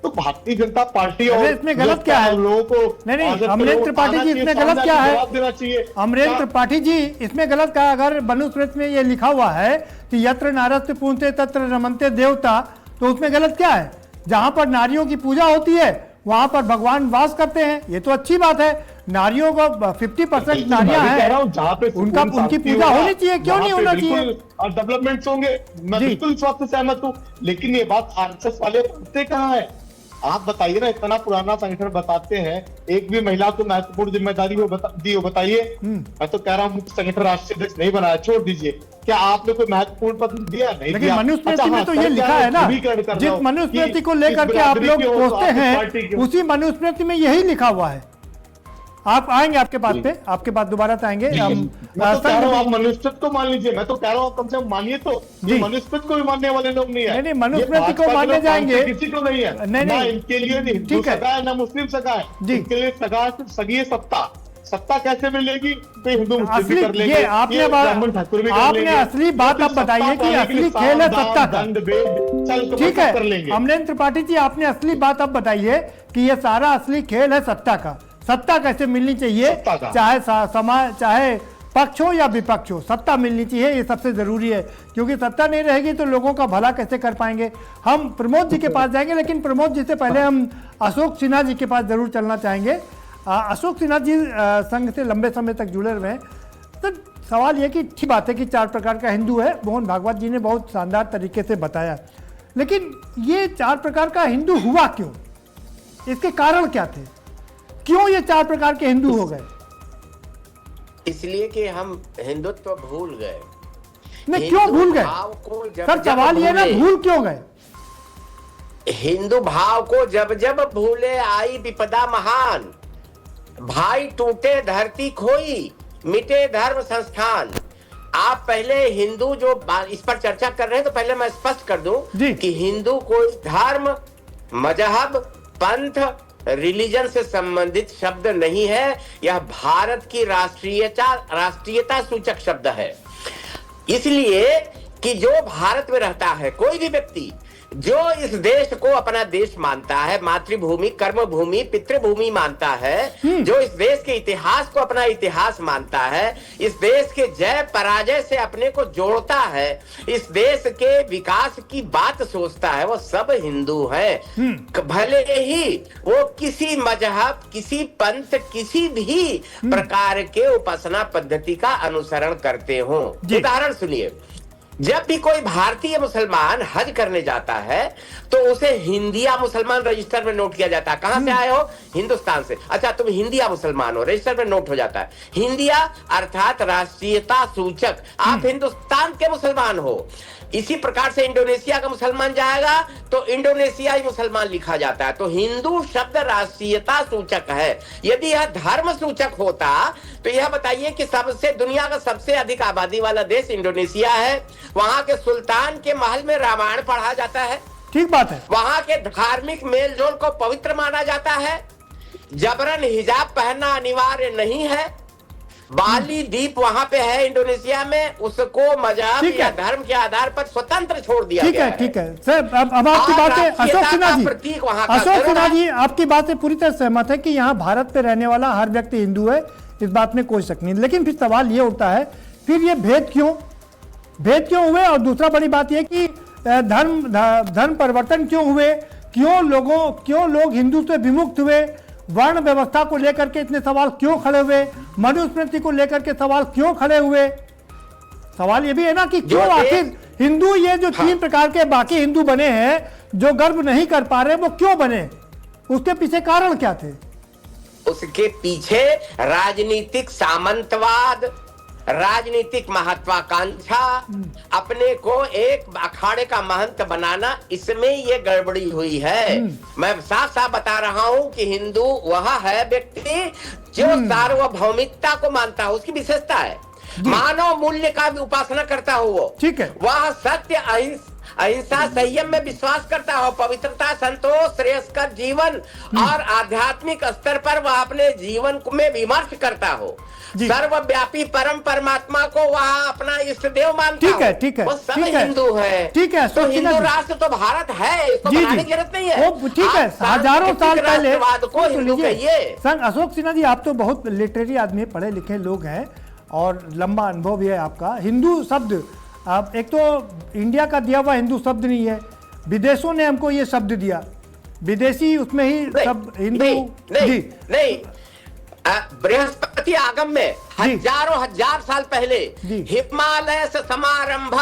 तो भारतीय जनता पार्टी और इसमें गलत क्या है? लोगों को नहीं, अमरेंद्र त्रिपाठी जी, इसमें गलत क्या है? जवाब देना चाहिए। अमरेंद्र त्रिपाठी जी, इसमें गलत क्या है? अगर मनुस्मृति में ये लिखा हुआ है कि यत्र नारस्ते पूंते तत्र रमन्ते देवता, तो उसमें गलत क्या है? जहां पर नारियों की पूजा होती है वहां पर भगवान वास करते हैं, ये तो अच्छी बात है। नारियों को 50% नारियां हैं, उनकी पूजा होनी चाहिए, क्यों नहीं होना चाहिए? और डेवलपमेंट्स होंगे, मैं बिल्कुल इस बात से सहमत हूँ, लेकिन ये बात आरएसएस वाले करते कहाँ है? आप बताइए ना, इतना पुराना संगठन बताते हैं, एक भी महिला को महत्वपूर्ण जिम्मेदारी दी हो बताइए। मैं तो कह रहा हूँ मुख्य संगठन राष्ट्रीय अध्यक्ष नहीं बनाया, छोड़ दीजिए। क्या आपने कोई महत्वपूर्ण पद दिया? नहीं दिया। मनुस्मृति में तो ये लिखा है ना, जिस मनुस्मृति को लेकर के आप लोग सोचते हैं उसी मनुस्मृति में यही लिखा हुआ है। आप आएंगे आपके बात पे, आपके बात दोबारा से आएंगे। मैं तो कह रहा हूँ आप मनुस्मृति को मान लीजिए, मैं तो कह रहा हूँ कम से कम मानिए तो। ये मनुस्मृति को भी मानने वाले लोग नहीं है। नहीं, मनुस्मृति को मानने जाएंगे, किसी को नहीं है। नहीं, इनके लिए हिंदू सगा है ना मुस्लिम सगा है, इनके लिए सगा सगी है सत्ता कैसे मिलेगी? तो हिंदू मुस्लिम भी कर लेंगे, आपने असली बात अब बताइए कि असली खेल है सत्ता का। ठीक है अमरेंद्र त्रिपाठी जी, आपने असली बात अब बताइए कि ये सारा असली खेल है सत्ता का। सत्ता कैसे मिलनी चाहिए, चाहे समाज, चाहे पक्ष हो या विपक्ष हो, सत्ता मिलनी चाहिए, ये सबसे जरूरी है। क्योंकि सत्ता नहीं रहेगी तो लोगों का भला कैसे कर पाएंगे? हम प्रमोद जी के पास जाएंगे, लेकिन प्रमोद जी से पहले हम अशोक सिन्हा जी के पास जरूर चलना चाहेंगे। अशोक सिन्हा जी संघ से लंबे समय तक जुड़े हुए हैं, तो सवाल यह कि ठीक बात है कि 4 प्रकार का हिंदू है, मोहन भागवत जी ने बहुत शानदार तरीके से बताया, लेकिन ये 4 प्रकार का हिंदू हुआ क्यों? इसके कारण क्या थे? क्यों ये 4 प्रकार के हिंदू हो गए? इसलिए कि हम हिंदुत्व भूल गए। नहीं, क्यों भूल गए सर? सवाल ये ना, भूल क्यों गए? हिंदू भाव को जब जब भूले आई विपदा महान, भाई टूटे धरती खोई, मिटे धर्म संस्थान। आप पहले हिंदू जो इस पर चर्चा कर रहे हैं, तो पहले मैं स्पष्ट कर दूं कि हिंदू कोई धर्म, मजहब, पंथ, रिलीजन से संबंधित शब्द नहीं है। यह भारत की राष्ट्रीयता सूचक शब्द है। इसलिए कि जो भारत में रहता है कोई भी व्यक्ति, जो इस देश को अपना देश मानता है, मातृभूमि, कर्मभूमि, पितृभूमि मानता है, जो इस देश के इतिहास को अपना इतिहास मानता है, इस देश के जय पराजय से अपने को जोड़ता है, इस देश के विकास की बात सोचता है, वो सब हिंदू हैं। भले ही वो किसी मजहब, किसी पंथ, किसी भी प्रकार के उपासना पद्धति का अनुसरण करते हो। उदाहरण सुनिए, जब भी कोई भारतीय मुसलमान हज करने जाता है तो उसे हिंदिया मुसलमान रजिस्टर में नोट किया जाता है। कहां से आए हो? हिंदुस्तान से। अच्छा, तुम हिंदिया मुसलमान हो, रजिस्टर में नोट हो जाता है। हिंदिया अर्थात राष्ट्रीयता सूचक, आप हिंदुस्तान के मुसलमान हो। इसी प्रकार से इंडोनेशिया का मुसलमान जाएगा तो इंडोनेशियाई मुसलमान लिखा जाता है। तो हिंदू शब्द राष्ट्रीयता सूचक है। यदि यह धर्म सूचक होता तो यह बताइए कि दुनिया का सबसे अधिक आबादी वाला देश इंडोनेशिया है, वहां के सुल्तान के महल में रामायण पढ़ा जाता है। ठीक बात है। वहां के धार्मिक मेलजोल को पवित्र माना जाता है। जबरन हिजाब पहनना अनिवार्य नहीं है। बाली द्वीप वहां पे है इंडोनेशिया में, उसको मजहब ठीक या है। धर्म के आधार पर स्वतंत्र छोड़ दिया ठीक गया है, ठीक है सर। अब आपकी और बात से राष्ट्रीयता अशोक सिन्हा का जी, प्रतीक वहां का अशोक गरुड़ सिन्हा है। जी आपकी बात से पूरी तरह सहमत है कि यहाँ भारत पे रहने वाला हर व्यक्ति हिंदू है, इस बात में कोई शक नहीं। लेकिन फिर सवाल ये उठता है, फिर ये भेद क्यों हुए? और दूसरा बड़ी बात यह कि धर्म परिवर्तन क्यों हुए? क्यों लोग हिंदू से विमुक्त हुए? वर्ण व्यवस्था को लेकर के इतने सवाल क्यों खड़े हुए? मनुस्मृति को लेकर के सवाल क्यों खड़े हुए? सवाल ये भी है ना कि क्यों आखिर हिंदू, ये जो 3 प्रकार के बाकी हिंदू बने हैं जो गर्व नहीं कर पा रहे, वो क्यों बने? उसके पीछे कारण क्या थे? उसके पीछे राजनीतिक सामंतवाद, राजनीतिक महत्वाकांक्षा, अपने को एक अखाड़े का महंत बनाना, इसमें ये गड़बड़ी हुई है। मैं साफ साफ बता रहा हूं कि हिंदू वह है व्यक्ति जो सार्वभौमिकता को मानता है, उसकी विशेषता है, मानव मूल्य का भी उपासना करता हो वो, ठीक है, वह सत्य अहिंसा संयम में विश्वास करता हो, पवित्रता, संतोष, श्रेयस्कर जीवन और आध्यात्मिक स्तर पर वह अपने जीवन में विमर्श करता हो, सर्वव्यापी परम परमात्मा को वह अपना इष्ट देव मानता ठीक है, हो। ठीक है, वो सब ठीक है, हिंदू है। ठीक है। तो हिंदू राष्ट्र तो भारत है, इसको बनाने की जरूरत नहीं है। वो ठीक है, हजारों साल पहले को हिंदू कहिए। सर अशोक सिन्हा जी, आप तो बहुत लिटरेरी आदमी, पढ़े लिखे लोग हैं और लंबा अनुभव भी है आपका। हिंदू शब्द, आप एक तो इंडिया का दिया हुआ हिंदू शब्द नहीं है, विदेशों ने हमको ये शब्द दिया, विदेशी उसमें ही सब हिंदू। नहीं, बृहस्पति आगम में हजार साल पहले हिमालय से समारंभ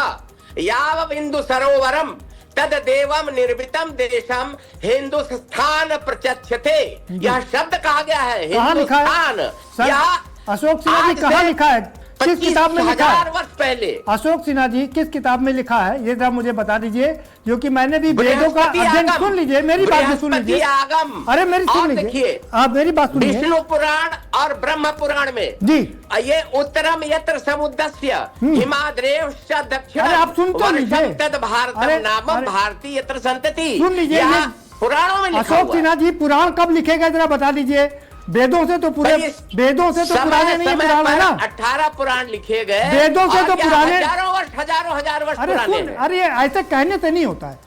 याव बिंदु सरोवरम तद देवम निर्मितम देशम हिंदुस्तान प्रचक्षते, यह शब्द कहा गया है हिंदुस्तान। अशोक सिन्हा जी कहाँ लिखा है, किस किताब में लिखा है? 1000 वर्ष पहले। अशोक सिन्हा जी किस किताब में लिखा है ये जरा मुझे बता दीजिए, क्योंकि मैंने भी वेदों का अध्ययन, सुन लीजिए मेरी बात भी सुन लीजिए, अरे मेरी सुन लीजिए, आप मेरी बात सुनिए। विष्णु पुराण और ब्रह्म पुराण में जी ये उत्तरम यत्र समुद्रस्य हिमाद्रेश्च दक्षिण, अरे आप सुन तो लीजिए, तद भारतम नामम भारती यत्र संतति, सुन लीजिए, पुराणों में लिखा अशोक सिन्हा जी पुराण कब लिखे गए जरा बता दीजिए। वेदों से तो पुराने नहीं है, पुराण है ना। 18 पुराण लिखे गए, वेदों से तो पुराने हजार वर्ष पुराने हैं। अरे ऐसे कहने से नहीं होता है,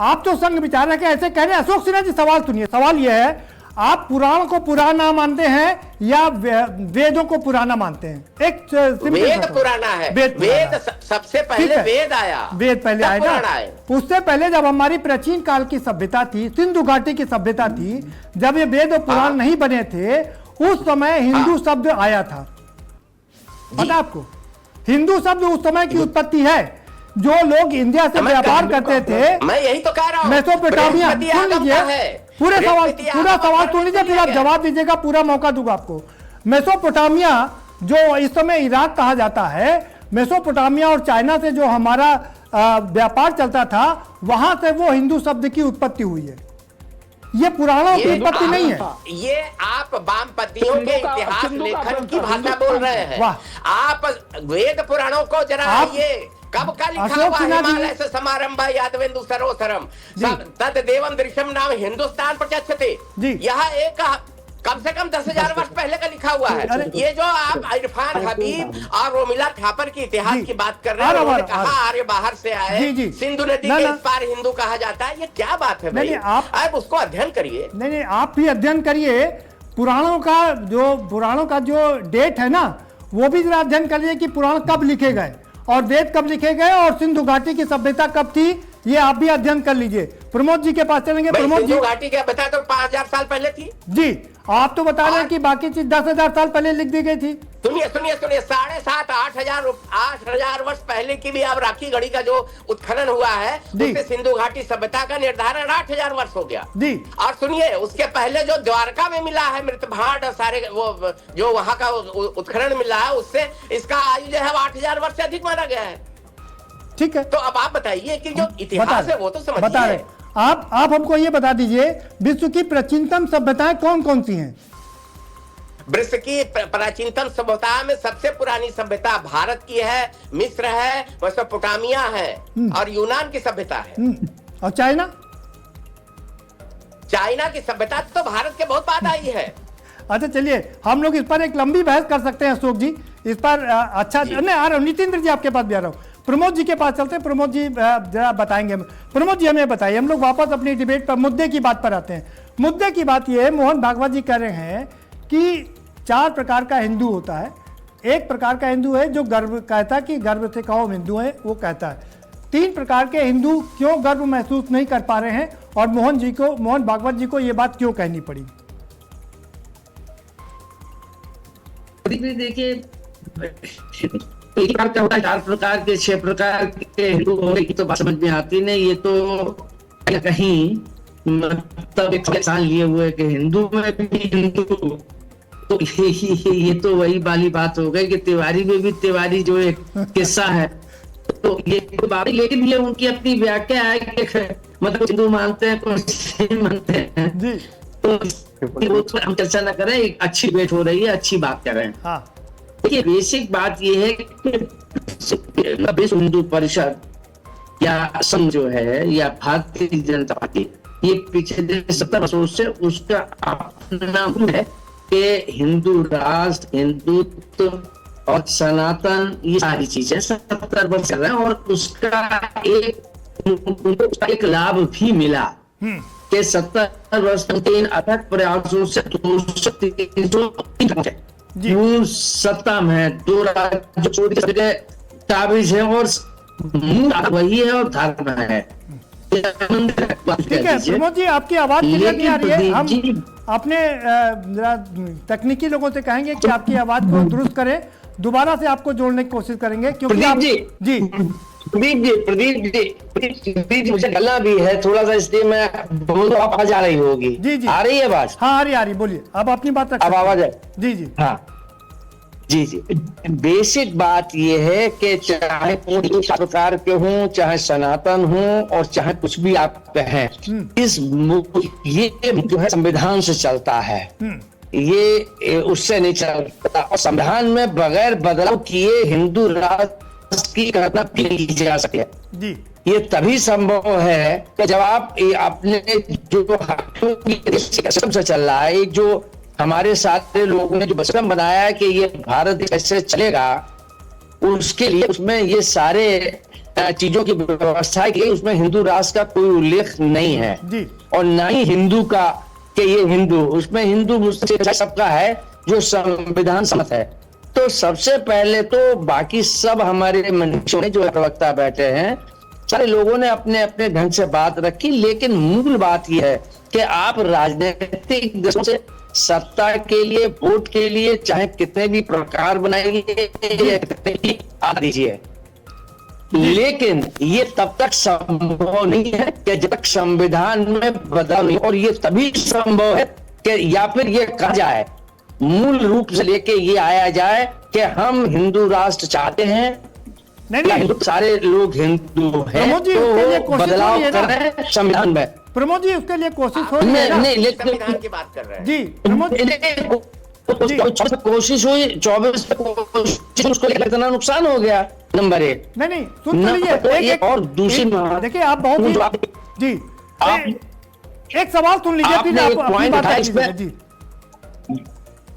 आप तो संघ विचार है कि ऐसे कहने। अशोक सिन्हा जी सवाल सुनिए, सवाल यह है आप पुराण को पुराना मानते हैं या वेदों को पुराना मानते हैं? एक वेद पुराना है, वेद सबसे पहले वेद आया, वेद पहले आया ना। उससे पहले जब हमारी प्राचीन काल की सभ्यता थी, सिंधु घाटी की सभ्यता थी, जब ये वेद और पुराण नहीं बने थे, उस समय हिंदू शब्द आया था। पता आपको हिंदू शब्द उस समय की उत्पत्ति है। जो लोग इंडिया से व्यापार करते थे, मैं यही तो कह रहा हूं, मेसोपोटामिया, सुन लीजिए पूरा सवाल सुन लीजिए, फिर आप जवाब दीजिएगा, पूरा मौका दूंगा आपको। मेसोपोटामिया जो इस समय इराक कहा जाता है, मेसोपोटामिया और चाइना से जो हमारा व्यापार चलता था, वहां से वो हिंदू शब्द की उत्पत्ति हुई है। ये पुराणों की उत्पत्ति नहीं है। ये आप वामपंथियों के इतिहास लेखन की भाषा बोल रहे हैं। आप वेद पुराणों को जरा ये कब का लिखा हुआ, हिमालय से समारंभ यादवेंदु सरोवरम तद देवम दृश्यम नाम हिंदुस्तान प्रचक्षते, यह एक कम से कम 10,000 वर्ष पहले का लिखा हुआ है। ये जो आप इरफान हबीब और रोमिला थापर की इतिहास की बात कर रहे हैं, उन्होंने कहा आर्य बाहर से आए, सिंधु नदी के इस पार हिंदू कहा जाता है, ये क्या बात है भाई? आप उसको अध्ययन करिए। नहीं, आप भी अध्ययन करिए, पुराणों का जो डेट है ना, वो भी जरा अध्ययन करिए कि पुराण कब लिखे गए और वेद कब लिखे गए और सिंधु घाटी की सभ्यता कब थी, ये आप भी अध्ययन कर लीजिए। प्रमोद जी के पास चलेंगे। प्रमोद जी, सिंधु घाटी क्या बता तो 5000 साल पहले थी जी, आप तो बता रहे हैं कि बाकी चीज 10,000 साल पहले लिख दी गई थी। सुनिए 7,500-8,000 वर्ष पहले की भी आप राखी गढ़ी का जो उत्खनन हुआ है, उससे सिंधु घाटी सभ्यता का निर्धारण 8,000 वर्ष हो गया जी। और सुनिए उसके पहले जो द्वारका में मिला है मृत भाट सारे वो जो वहां का उत्खनन मिला है, उससे इसका आयु जो है 8,000 वर्ष से अधिक माना गया है। ठीक है, तो अब आप बताइए कि जो इतिहास है वो तो समझिए। आप हमको ये बता दीजिए, विश्व की प्राचीनतम सभ्यताएं कौन कौन सी हैं? विश्व की प्राचीनतम सभ्यता में सबसे पुरानी सभ्यता भारत की है, मिस्र है, मेसोपोटामिया है और यूनान की सभ्यता है। और चाइना की सभ्यता तो भारत के बहुत बाद आई है। अच्छा चलिए, हम लोग इस पर एक लंबी बहस कर सकते हैं अशोक जी इस पर। अच्छा नहीं आ रहा हूँ, नितेंद्र जी आपके पास भी आ रहा हूँ, प्रमोद जी के पास चलते हैं। प्रमोद जी जरा बताएंगे। प्रमोद जी हमें बताइए, हम लोग वापस अपनी डिबेट पर मुद्दे की बात पर आते हैं। मुद्दे की बात यह है, मोहन भागवत जी कह रहे हैं कि 4 प्रकार का हिंदू होता है। एक प्रकार का हिंदू है जो गर्व कहता है कि गर्व से कहो हम हिंदू हैं, वो कहता है। 3 प्रकार के हिंदू क्यों गर्व महसूस नहीं कर पा रहे हैं, और मोहन भागवत जी को ये बात क्यों कहनी पड़ी? देखिए, एक बार क्या होता है, 4 प्रकार के 6 प्रकार के हिंदू होने की तो बात समझ में आती नहीं। ये तो कहीं मतलब एक साल लिए हुए कि हिंदू में भी हिंदू, तो ये तो वही वाली बात हो गई कि तिवारी में भी तिवारी जो एक किस्सा है। तो ये बात, लेकिन ये उनकी अपनी व्याख्या है कि मतलब हिंदू मानते हैं, कुछ नहीं मानते हैं जी। तो वो तो हम चर्चा न करें, एक अच्छी बात हो रही है, अच्छी बात कर रहे हैं। हाँ। देखिए, बेसिक बात ये है कि विश्व हिंदू परिषद या संघ जो है या भारतीय जनता पार्टी, ये पिछले 70 वर्षों से उसका अपना है कि हिंदू राष्ट्र, हिंदुत्व और सनातन, ये सारी चीजें 70 वर्ष चल रहे हैं। और उसका एक लाभ भी मिला कि 70 वर्ष के अथक प्रयासों से 203 मूल सत्ता में 2 राज्य छोड़ के काबिज है, और मूल वही है और धर्म है। ठीक है प्रमोद जी, आपकी आवाज क्लियर नहीं आ रही है। हम अपने तकनीकी लोगों से कहेंगे कि आपकी आवाज को दुरुस्त करें, दोबारा से आपको जोड़ने की कोशिश करेंगे, क्योंकि आप जी प्रदीप जी मुझे गला भी है थोड़ा सा, इसलिए मैं बोल रहा हूं, आवाज आ रही होगी। जी जी आ रही है आवाज? हाँ आ रही, बोलिए अब अपनी बात रख। अब आवाज है? जी जी हाँ जी जी। बेसिक बात ये है कि चाहे प्रकार के हों, चाहे सनातन हों, और चाहे कुछ भी आप कहें, ये जो है संविधान से चलता है, ये उससे नहीं चलता। और संविधान में बगैर बदलाव किए हिंदू राष्ट्र की कल्पना की जा सके जी। ये तभी संभव है कि जब आप अपने जो से चल रहा है, जो हमारे सारे लोगों ने जो बसम बनाया है कि ये भारत कैसे चलेगा, उसके लिए उसमें ये सारे चीजों की व्यवस्था की, उसमें हिंदू राष्ट्र का कोई उल्लेख नहीं है जी। और ना ही हिंदू का कि ये हिंदू, उसमें हिंदू मुस्लिम सबका है जो संविधान सम्मत है। तो सबसे पहले तो बाकी सब हमारे मनुष्यों ने जो प्रवक्ता बैठे हैं, सारे लोगों ने अपने अपने ढंग से बात रखी, लेकिन मूल बात यह है कि आप राजनीतिक दलों से सत्ता के लिए, वोट के लिए चाहे कितने भी प्रकार बनाइए, दीजिए, लेकिन ये तब तक संभव नहीं है कि जब तक संविधान में बदलाव नहीं। और ये तभी संभव है कि या फिर ये कहा जाए, मूल रूप से लेके ये आया जाए कि हम हिंदू राष्ट्र चाहते हैं, नहीं सारे लोग हिंदू हैं, तो बदलाव कर रहे हैं संविधान में। प्रमोद जी उसके लिए कोशिश हो रही है, नहीं लेकिन संविधान की बात कर रहे हैं जी। प्रमोद कोशिश हुई 24 उसको इतना नुकसान हो गया। नंबर 1 नहीं सुन लीजिए, और दूसरी देखिए आप बहुत जी एक सवाल सुन लीजिए, फिर आप अपनी बात रख लीजिए जी।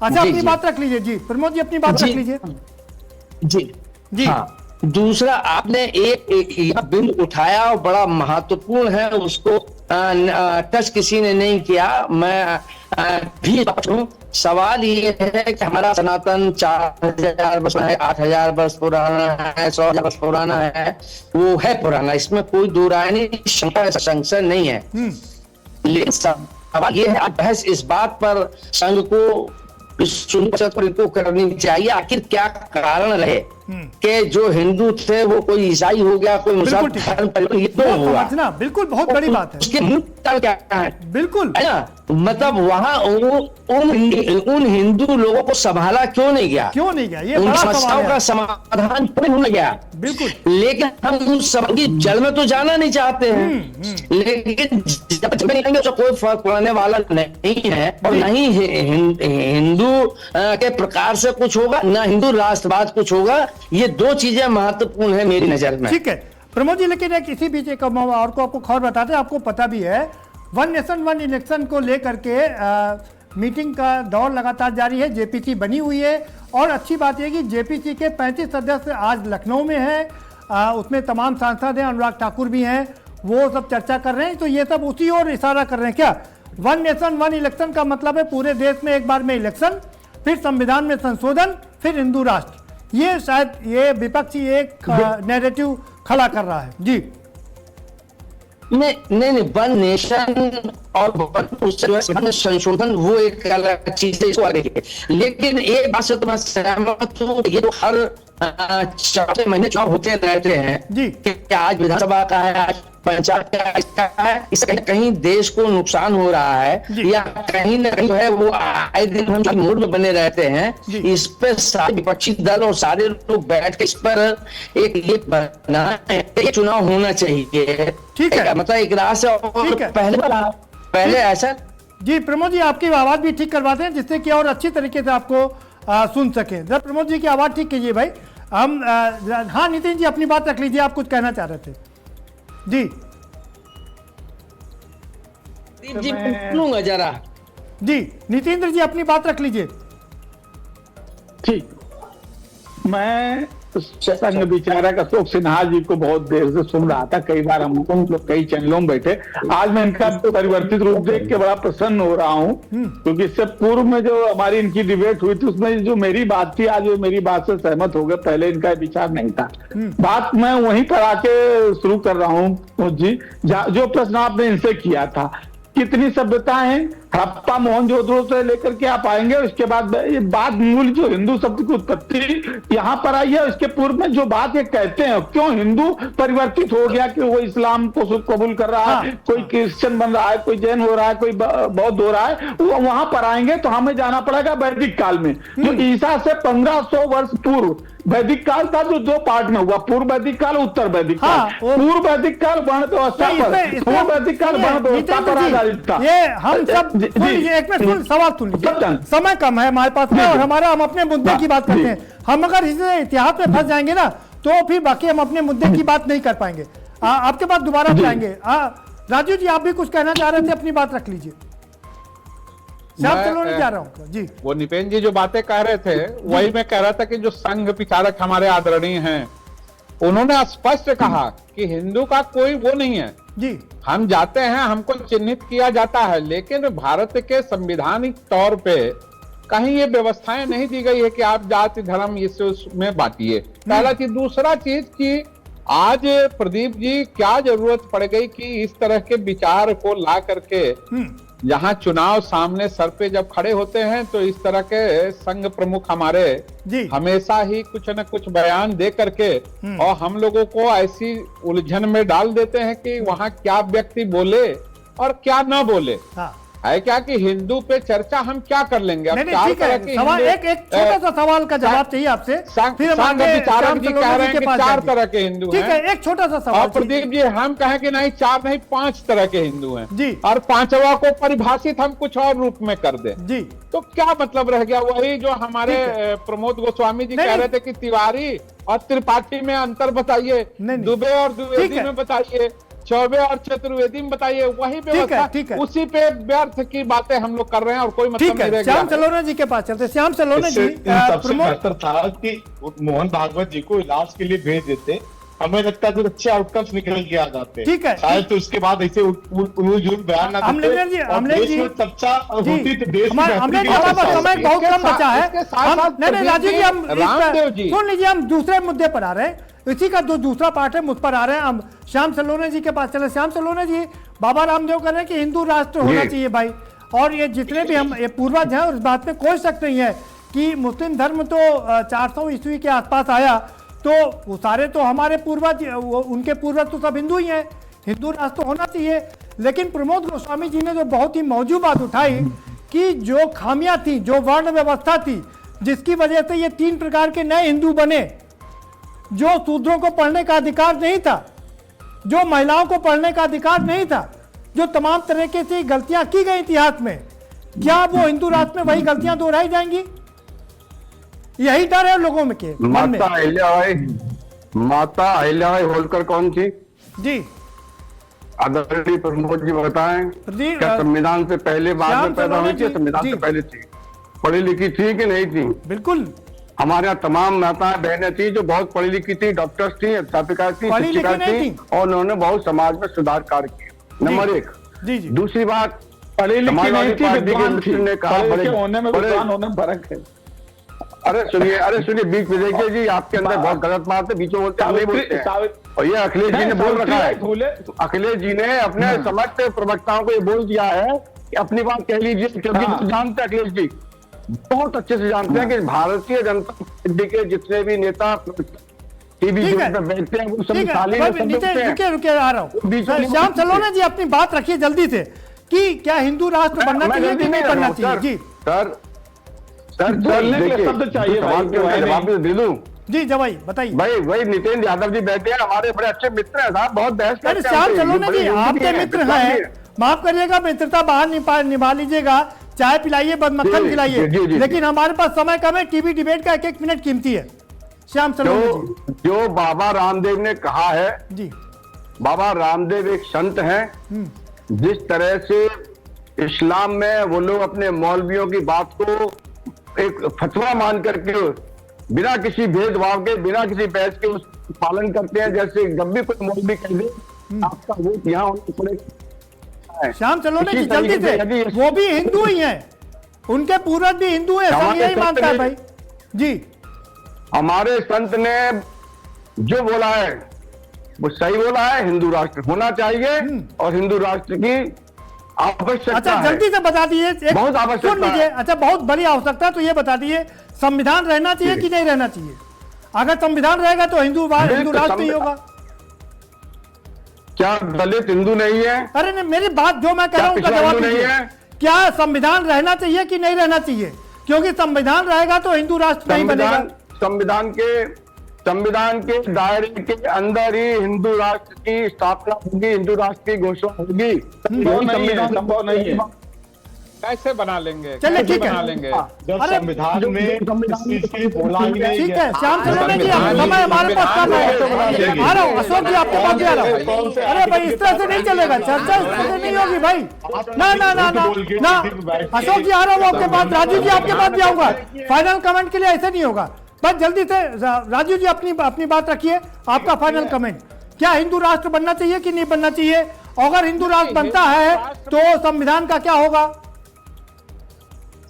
अच्छा अपनी बात रख लीजिए जी, प्रमोद जी अपनी बात रख लीजिए जी जी। हाँ, दूसरा आपने एक बिंदु उठाया और बड़ा महत्वपूर्ण है, उसको टच किसी ने नहीं किया। मैं भी हूँ, सवाल ये है कि हमारा सनातन 4000 वर्ष है, 8000 वर्ष पुराना है, 100,000 वर्ष पुराना है, वो है पुराना, इसमें कोई दो राय नहीं, शंका संशय नहीं है। लेकिन सवाल ये है, आज बहस इस बात पर संघ को इनको करनी चाहिए, आखिर क्या कारण रहे कि जो हिंदू थे वो कोई ईसाई हो गया, कोई मुसलमान हुआ। बिल्कुल बहुत बड़ी बात है, उसके मुद्दा क्या है, बिल्कुल है ना। मतलब वहां उन हिंदू लोगों को संभाला क्यों नहीं गया, ये उन समस्याओं का समाधान क्यों नहीं गया, बिल्कुल। लेकिन हम उस की जड़ में तो जाना नहीं चाहते हैं, लेकिन जब निकलेंगे तो कोई फर्क पड़ने वाला नहीं है। और नहीं हिंदू के प्रकार से कुछ होगा, ना हिंदू राष्ट्रवाद कुछ होगा। ये 2 चीजें महत्वपूर्ण है मेरी नजर में। ठीक है प्रमोद जी, लेकिन एक इसी बीच एक और को आपको खबर बताते हैं, आपको पता भी है, 1 नेशन 1 इलेक्शन को लेकर के मीटिंग का दौर लगातार जारी है, जेपीसी बनी हुई है और अच्छी बात यह कि जेपीसी के 35 सदस्य आज लखनऊ में हैं, उसमें तमाम सांसद हैं, अनुराग ठाकुर भी हैं, वो सब चर्चा कर रहे हैं। तो ये सब उसी ओर इशारा कर रहे हैं क्या? वन नेशन वन इलेक्शन का मतलब है पूरे देश में एक बार में इलेक्शन, फिर संविधान में संशोधन, फिर हिंदू राष्ट्र। ये शायद ये विपक्षी एक नैरेटिव खड़ा कर रहा है। जी नहीं, वन नेशन और वन संशोधन वो एक अलग चीज है, इसको आगे है। लेकिन एक बात से तो मैं सहमत हूँ, ये तो हर 4 महीने चुनाव होते रहते हैं जी, कि आज विधानसभा का है, आज पंचायत का है, इससे कहीं देश को नुकसान हो रहा है या कहीं ना कहीं जो है वो आए दिन हम मूड में बने रहते हैं। इस पर सारे विपक्षी दल और सारे लोग बैठ के इस पर एक ये बना एक चुनाव होना चाहिए, ठीक है, मतलब एक राह से। और पहले ऐसा जी प्रमोद जी आपकी आवाज भी ठीक करवाते हैं जिससे कि और अच्छी तरीके से आपको सुन सके। जब प्रमोद जी की आवाज ठीक कीजिए भाई। हम हाँ नितिन जी अपनी बात रख लीजिए, आप कुछ कहना चाह रहे थे। जी जी बोलूंगा जरा। जी नितेंद्र जी अपनी बात रख लीजिए। ठीक, मैं संघ विचारक अशोक सिन्हा जी को बहुत देर से सुन रहा था, कई बार हम लोग कई चैनलों में बैठे। आज मैं इनका परिवर्तित रूप देख के बड़ा प्रसन्न हो रहा हूँ, क्योंकि इससे पूर्व में जो हमारी इनकी डिबेट हुई थी उसमें जो मेरी बात थी, आज वो मेरी बात से सहमत हो गए, पहले इनका विचार नहीं था। बात मैं वहीं पर आके शुरू कर रहा हूँ जी, जो प्रश्न आपने इनसे किया था, कितनी सभ्यताएं हैं, हड़प्पा मोहनजोदड़ो से लेकर के आप आएंगे, उसके बाद ये बात मूल जो हिंदू शब्द की उत्पत्ति यहाँ पर आई है, उसके पूर्व में जो बात ये कहते हैं क्यों हिंदू परिवर्तित हो गया, कि वो इस्लाम को कबूल कर रहा है, कोई क्रिश्चियन बन रहा है, कोई जैन हो रहा है, कोई बौद्ध हो रहा है, वो वहां पर आएंगे तो हमें जाना पड़ेगा वैदिक काल में, जो ईसा से 1500 वर्ष पूर्व वैदिक काल था, जो 2 पार्ट में हुआ, पूर्व वैदिक काल, उत्तर वैदिक काल। पूर्व वैदिक काल वर्ण व्यवस्था पर, पूर्व वैदिक काल वर्ण व्यवस्था पर आधारित था। ये हम सब एक मिनट सवाल सुन लीजिए, समय कम है हमारे पास में और हम अपने मुद्दे की बात करते हैं। हम अगर इस इतिहास में फंस जाएंगे ना तो फिर बाकी हम अपने मुद्दे की बात नहीं कर पाएंगे। आपके पास दोबारा जाएंगे। राजू जी आप भी कुछ कहना चाह रहे थे, अपनी बात रख लीजिए। नहीं जा रहा हूँ जी। वो निपेन जी जो बातें कह रहे थे वही मैं कह रहा था कि जो संघ विचारक हमारे आदरणीय हैं उन्होंने स्पष्ट कहा कि हिंदू का कोई वो नहीं है जी, हम जाते हैं, हमको चिन्हित किया जाता है, लेकिन भारत के संविधानिक तौर पे कहीं ये व्यवस्थाएं नहीं दी गई है कि आप जाति धर्म इसमें बांटिए। पहला चीज। दूसरा चीज कि आज प्रदीप जी क्या जरूरत पड़ गई कि इस तरह के विचार को ला करके जहां चुनाव सामने सर पे जब खड़े होते हैं तो इस तरह के संघ प्रमुख हमारे हमेशा ही कुछ न कुछ बयान दे करके और हम लोगों को ऐसी उलझन में डाल देते हैं कि वहां क्या व्यक्ति बोले और क्या ना बोले। है क्या कि हिंदू पे चर्चा हम क्या कर लेंगे? नहीं, ठीक है। सवाल एक छोटा सा सवाल का जवाब चाहिए आपसे, फिर हम आगे विचारक जी कह रहे हैं कि 4 तरह के हिंदू हैं। ठीक है, एक छोटा सा सवाल। और प्रदीप जी हम कहें कि नहीं 4 नहीं 5 तरह के हिंदू हैं जी, और 5वां को परिभाषित हम कुछ और रूप में कर दें जी, तो क्या मतलब रह गया? वही जो हमारे प्रमोद गोस्वामी जी कह रहे थे कि तिवारी और त्रिपाठी में अंतर बताइए, दुबे और द्विवेदी में बताइए, चौबे और चतुर्वेदी में बताइए, वही व्यवस्था उसी पे व्यर्थ की बातें हम लोग कर रहे हैं और कोई मतलब नहीं रहेगा। श्याम सलोना जी के पास चलते। श्याम सलोना जी सबसे बेहतर था कि मोहन भागवत जी को इलाज के लिए भेज देते, हमें लगता है कुछ अच्छे आउटकम्स निकल के आ जाते। ठीक है, शायद तो उसके बाद ऐसे उलझुल बयान ना देते। चर्चा होती तो देश समय बहुत कम बचा है। राजू जी हम सुन लीजिए, हम दूसरे मुद्दे पर आ रहे हैं, इसी का जो दूसरा पार्ट है मुझ पर आ रहे हैं। हम श्याम सलोना जी के पास चले। श्याम सलोना जी, बाबा रामदेव कह रहे हैं कि हिंदू राष्ट्र होना चाहिए भाई, और ये जितने भी हम ये पूर्वज हैं और इस बात में कोई शक नहीं है कि मुस्लिम धर्म तो 400 ईस्वी के आसपास आया, तो वो सारे तो हमारे पूर्वज, उनके पूर्वज तो सब हिंदू ही हैं, हिंदू राष्ट्र तो होना चाहिए। लेकिन प्रमोद गोस्वामी जी ने जो बहुत ही मौजूद बात उठाई कि जो खामियां थी, जो वर्ण व्यवस्था थी, जिसकी वजह से ये 3 प्रकार के नए हिंदू बने, जो शूद्रों को पढ़ने का अधिकार नहीं था, जो महिलाओं को पढ़ने का अधिकार नहीं था, जो तमाम तरीके से गलतियां की गई इतिहास में, क्या वो हिंदू राष्ट्र में वही गलतियां दोहराई जाएंगी? यही डर है लोगों में के। माता अहिल्याबाई होलकर कौन थी जी? आदरणीय प्रमोद जी बताएं, प्रदीप, क्या संविधान से पहले बाद श्याम में पैदा सलोने हुई थी, जी, संविधान जी। से पहले थी? पढ़ी लिखी थी कि नहीं थी? बिल्कुल हमारे यहाँ तमाम माताएं बहनें थी जो बहुत पढ़ी लिखी थी, डॉक्टर्स थी, अध्यापिका थी, पढ़ी शिक्षिका लिखी नहीं थी, और उन्होंने बहुत समाज में सुधार कार्य किए। नंबर एक। जी जी दूसरी बात, पढ़ी लिखी नहीं समाजवादी थी, पार्टी के विद्वान थी। मिनिस्टर ने कहा पढ़े लिखे बड़े होने में विद्वान होने में फर्क है। अरे सुनिए बीच में देखिए जी, आपके अंदर बहुत गलत बात है, बीच में बोलते हम नहीं बोलते हैं। और ये अखिलेश जी ने बोल रखा है, अखिलेश जी ने अपने समस्त प्रवक्ताओं को ये बोल दिया है कि अपनी बात कह लीजिए, क्योंकि वो जानते हैं, अखिलेश जी बहुत अच्छे से जानते हैं कि भारतीय जनता पार्टी के जितने भी नेता टीवी ठीक है। पे बैठते हैं वो सब ठीक है, थाली में सब नीचे बैठते हैं। रुके आ रहा हूँ। बीच में श्याम सलोने जी अपनी बात रखिए जल्दी से कि क्या हिंदू राष्ट्र बनना मैं चाहिए जल्दी कि नहीं कर रहा बनना हूं, चाहिए? जी सर बोलने के लिए देखिए, शब्द चाहिए भाई, सवाल के भाई, जवाब भी दे दूं। जी जवाई बताइए। भाई वही नितेंद्र यादव जी बैठे हैं, हमारे बड़े अच्छे मित्र हैं साहब, बहुत बहस अरे करते श्याम हैं। सलोने बड़े जी योगी आपके हैं, मित्र विद्वान हैं, भी हैं। माफ करिएगा, मित्रता बाहर निभा लीजिएगा, चाय पिलाइए, बदमक्खन जी, खिलाइए, जी, जी, जी। लेकिन हमारे पास समय कम है, टीवी डिबेट का 1-1 मिनट कीमती है। श्याम सलोने जी जो बाबा रामदेव ने कहा है, जी बाबा रामदेव एक संत हैं, जिस तरह से इस्लाम में वो लोग अपने मौलवियों की बात को एक फतवा मान करके बिना किसी भेदभाव के, बिना किसी बहस के उस पालन करते हैं, जैसे जब भी कोई मौलवी कह दे आपका वोट यहाँ होने पड़ेगा। श्याम सलोने जी इसी जल्दी तरीके से, से यदि वो भी हिंदू ही हैं, उनके पूर्वज भी हिंदू हैं, सब हमारे यही संत मानता है ने- भाई जी। हमारे संत ने जो बोला है वो सही बोला है, हिंदू राष्ट्र होना चाहिए और हिंदू राष्ट्र की आवश्यकता अच्छा है। जल्दी से बता दीजिए, बहुत आवश्यकता सुन लीजिए, है। अच्छा बहुत बड़ी आवश्यकता है, तो ये बता दीजिए संविधान रहना चाहिए कि नहीं रहना चाहिए? अगर संविधान रहेगा तो हिंदू राष्ट्र नहीं होगा। क्या दलित हिंदू नहीं है? अरे नहीं, मेरी बात जो मैं कह रहा हूं उसका पिछड़ा जवाब हिंदू नहीं दीजिए। है? क्या संविधान रहना चाहिए कि नहीं रहना चाहिए? क्योंकि संविधान रहेगा तो हिंदू राष्ट्र नहीं बनेगा। संविधान के दायरे के अंदर ही हिंदू राष्ट्र की स्थापना होगी, हिंदू राष्ट्र की घोषणा होगी। संभव नहीं है। कैसे बना लेंगे, चलिए कैसे ठीक है। बना लेंगे? जब अरे, संविधान में इस चीज के लिए बोला ही नहीं ठीक है, गया। श्याम सलोने जी समय हमारे पास कम है, आ रहा हूँ, अशोक जी आपके पास भी आ रहा हूँ। अरे भाई इस तरह से नहीं चलेगा, चर्चा इस तरह से नहीं होगी भाई। ना ना ना ना ना, अशोक जी आ रहा हूँ आपके पास, राजू जी आपके पास भी आऊंगा। फाइनल कमेंट के लिए ऐसे नहीं होगा, बस जल्दी से राजू जी अपनी बात रखिए, आपका फाइनल कमेंट। क्या हिंदू राष्ट्र बनना चाहिए कि नहीं बनना चाहिए? अगर हिंदू राष्ट्र बनता है तो संविधान का क्या होगा?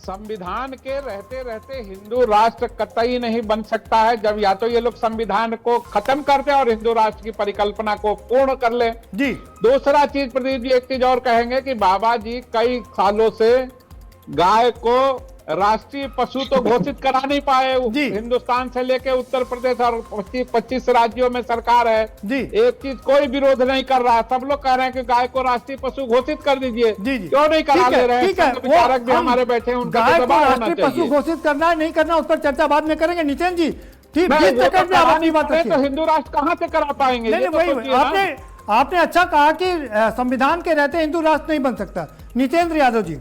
संविधान के रहते रहते हिंदू राष्ट्र कतई नहीं बन सकता है, जब या तो ये लोग संविधान को खत्म कर दे और हिंदू राष्ट्र की परिकल्पना को पूर्ण कर ले। जी दूसरा चीज प्रदीप जी, एक चीज और कहेंगे कि बाबा जी कई सालों से गाय को राष्ट्रीय पशु तो घोषित करा नहीं पाए। जी। हिंदुस्तान से लेके उत्तर प्रदेश और 25 राज्यों में सरकार है। जी। एक चीज कोई विरोध नहीं कर रहा है, सब लोग कह रहे हैं कि गाय को राष्ट्रीय पशु घोषित कर दीजिए। जी जी क्यों नहीं करा ले रहे हैं? ठीक है, संघ विचारक भी हम हमारे बैठे हैं, उनका गाय तो को दबाव होना राष्ट्रीय पशु चाहिए। घोषित करना है नहीं करना, उस पर चर्चा बाद में करेंगे। नितिन जी ठीक, नहीं, 20 वो तो सेकंड में आप करा अपनी नहीं बात पाते रखिए। तो हिंदू राष्ट्र कहाँ से करा पाएंगे? नहीं ये नहीं, तो वही सोचिए ना। आपने अच्छा कहा कि संविधान के रहते हिंदू राष्ट्र नहीं बन सकता। नितेंद्र यादव जी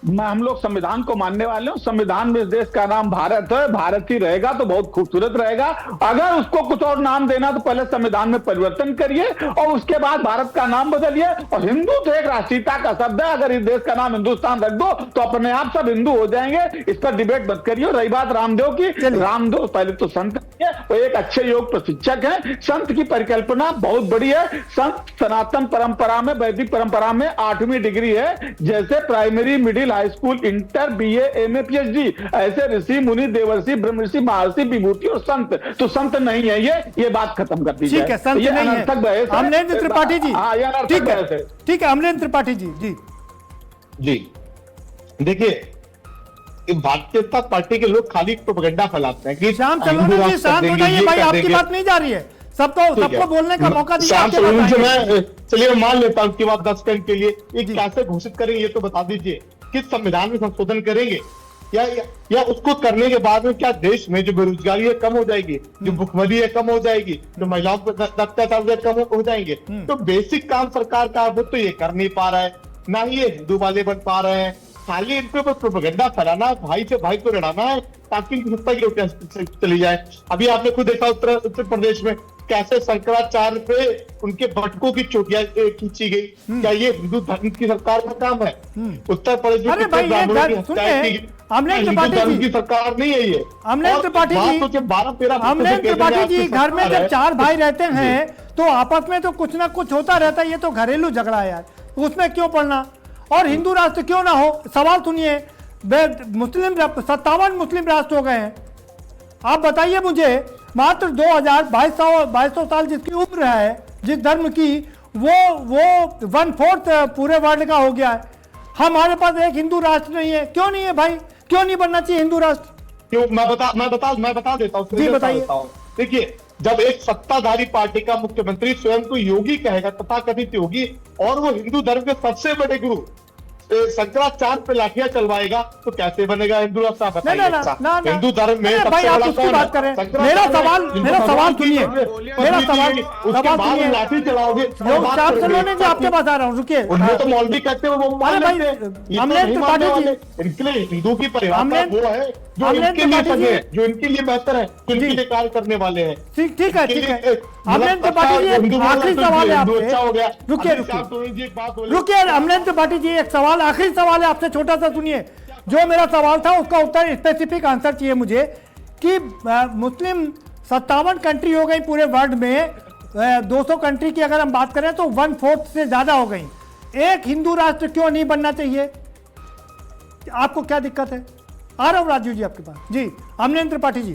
हम लोग संविधान को मानने वाले हैं, संविधान में इस देश का नाम भारत है, भारत ही रहेगा तो बहुत खूबसूरत रहेगा। अगर उसको कुछ और नाम देना तो पहले संविधान में परिवर्तन करिए और उसके बाद भारत का नाम बदलिए। और हिंदू तो एक राष्ट्रीयता का शब्द है, अगर इस देश का नाम हिंदुस्तान रख दो तो अपने आप सब हिंदू हो जाएंगे। इस पर डिबेट मत करिए। रही बात रामदेव की, रामदेव पहले तो संत है, वो एक अच्छे योग प्रशिक्षक है। संत की परिकल्पना बहुत बड़ी है। संत सनातन परंपरा में, वैदिक परंपरा में 8वीं डिग्री है, जैसे primary, middle, high school, inter, BA, MA, PhD. ऐसे ऋषि, मुनि, देवर्षि, ब्रह्मर्षि, महर्षि, विभूति और संत तो संत नहीं है। ये बात खत्म कर दीजिए। ठीक है, संत ये नहीं अनर्थक बहस है। है। अमरेंद्र त्रिपाठी जी हाँ, ये अनर्थक ठीक बहस है। है, ठीक है, अमरेंद्र त्रिपाठी जी जी जी देखिए, भारतीय जनता पार्टी के लोग खाली प्रोपेगेंडा फैलाते हैं कि श्याम हिंदू सलोने जी राष्ट्र शांत हो कर जाइए देंगे, भाई, ये कर आपकी देंगे। बात नहीं जा रही है। सबको बोलने का मौका दीजिए। शाम आपके सलोनी बात जो आएगी। मैं चलिए मैं मान लेता हूँ कि बात 10 सेकंड के लिए ये कैसे घोषित करेंगे ये तो बता दीजिए। किस संविधान में संशोधन करेंगे या उसको करने के बाद में क्या देश में जो बेरोजगारी है कम हो जाएगी, जो भुखमरी है कम हो जाएगी, जो महिलाओं को अत्याचार कम हो जाएंगे। तो बेसिक काम सरकार का वो तो ये कर नहीं पा रहा है, ना ही ये हिंदू वाले बन पा रहे हैं। खाली इनके ऊपर प्रोपेगेंडा फैलाना, भाई से भाई को लड़ाना है ताकि इनकी सत्ता की चली जाए। अभी आपने खुद देखा उत्तर प्रदेश में कैसे शंकराचार्य पे उनके भटकों की चोटियां खींची गई, क्या ये हिंदू धर्म की सरकार का काम है? उत्तर प्रदेश में अरे कितने भाई, ब्राह्मणों की ये हत्याएं की गई? अमलेश हिंदू त्रिपाठी धर्म जी, की सरकार नहीं है ये। अमलेश त्रिपाठी जी, 12-13 अमलेश त्रिपाठी जी, घर में जब 4 भाई रहते हैं तो आपस में तो कुछ ना कुछ होता रहता है, ये तो घरेलू झगड़ा है यार, उसमें क्यों पड़ना? और हिंदू राष्ट्र क्यों ना हो? सवाल सुनिए, मुस्लिम 57 मुस्लिम राष्ट्र हो गए हैं। आप बताइए मुझे, मात्र 2200 साल जिसकी उम्र है जिस धर्म की, वो 1/4 पूरे वर्ल्ड का हो गया है। हमारे पास एक हिंदू राष्ट्र नहीं है। क्यों नहीं है भाई? क्यों नहीं बनना चाहिए हिंदू राष्ट्र? क्यों? मैं बता देता हूँ। जी बताइए। देखिए, जब एक सत्ताधारी पार्टी का मुख्यमंत्री स्वयं को योगी कहेगा, तथाकथित योगी, और वो हिंदू धर्म के सबसे बड़े गुरु शंकराचार्य पे लाठियां चलवाएगा, तो कैसे बनेगा हिंदू राष्ट्र? आप बताइए। हिंदू धर्म में भाई आप उसकी बात करें, मेरा सवाल सुनिए, मेरा सवाल लाठी चलाओगे। ने जो आपके पास आ रहा हूँ, रुकिए। उन्हें तो मौलवी कहते हैं, वो मान लेते हैं। अमलेश त्रिपाठी जी, इनके लिए हिंदू की परिभाषा वो है जो इनके लिए सही है, जो इनके लिए बेहतर है, जो इनके लिए कार्य करने वाले हैं। ठीक है। अमलेश त्रिपाठी जी, आखिरी सवाल है आपसे। रुकिए अमलेश त्रिपाठी जी, एक सवाल, आखिरी सवाल है आपसे, छोटा सा सुनिए। जो मेरा सवाल था उसका उत्तर, स्पेसिफिक आंसर चाहिए मुझे कि मुस्लिम 57 कंट्री हो गई पूरे वर्ल्ड में, 200 कंट्री की अगर हम बात करें तो 1/4 से ज्यादा हो गई। एक हिंदू राष्ट्र क्यों नहीं बनना चाहिए? आपको क्या दिक्कत है? आ रहा हूं राजू जी आपके पास। जी अमलेश त्रिपाठी जी।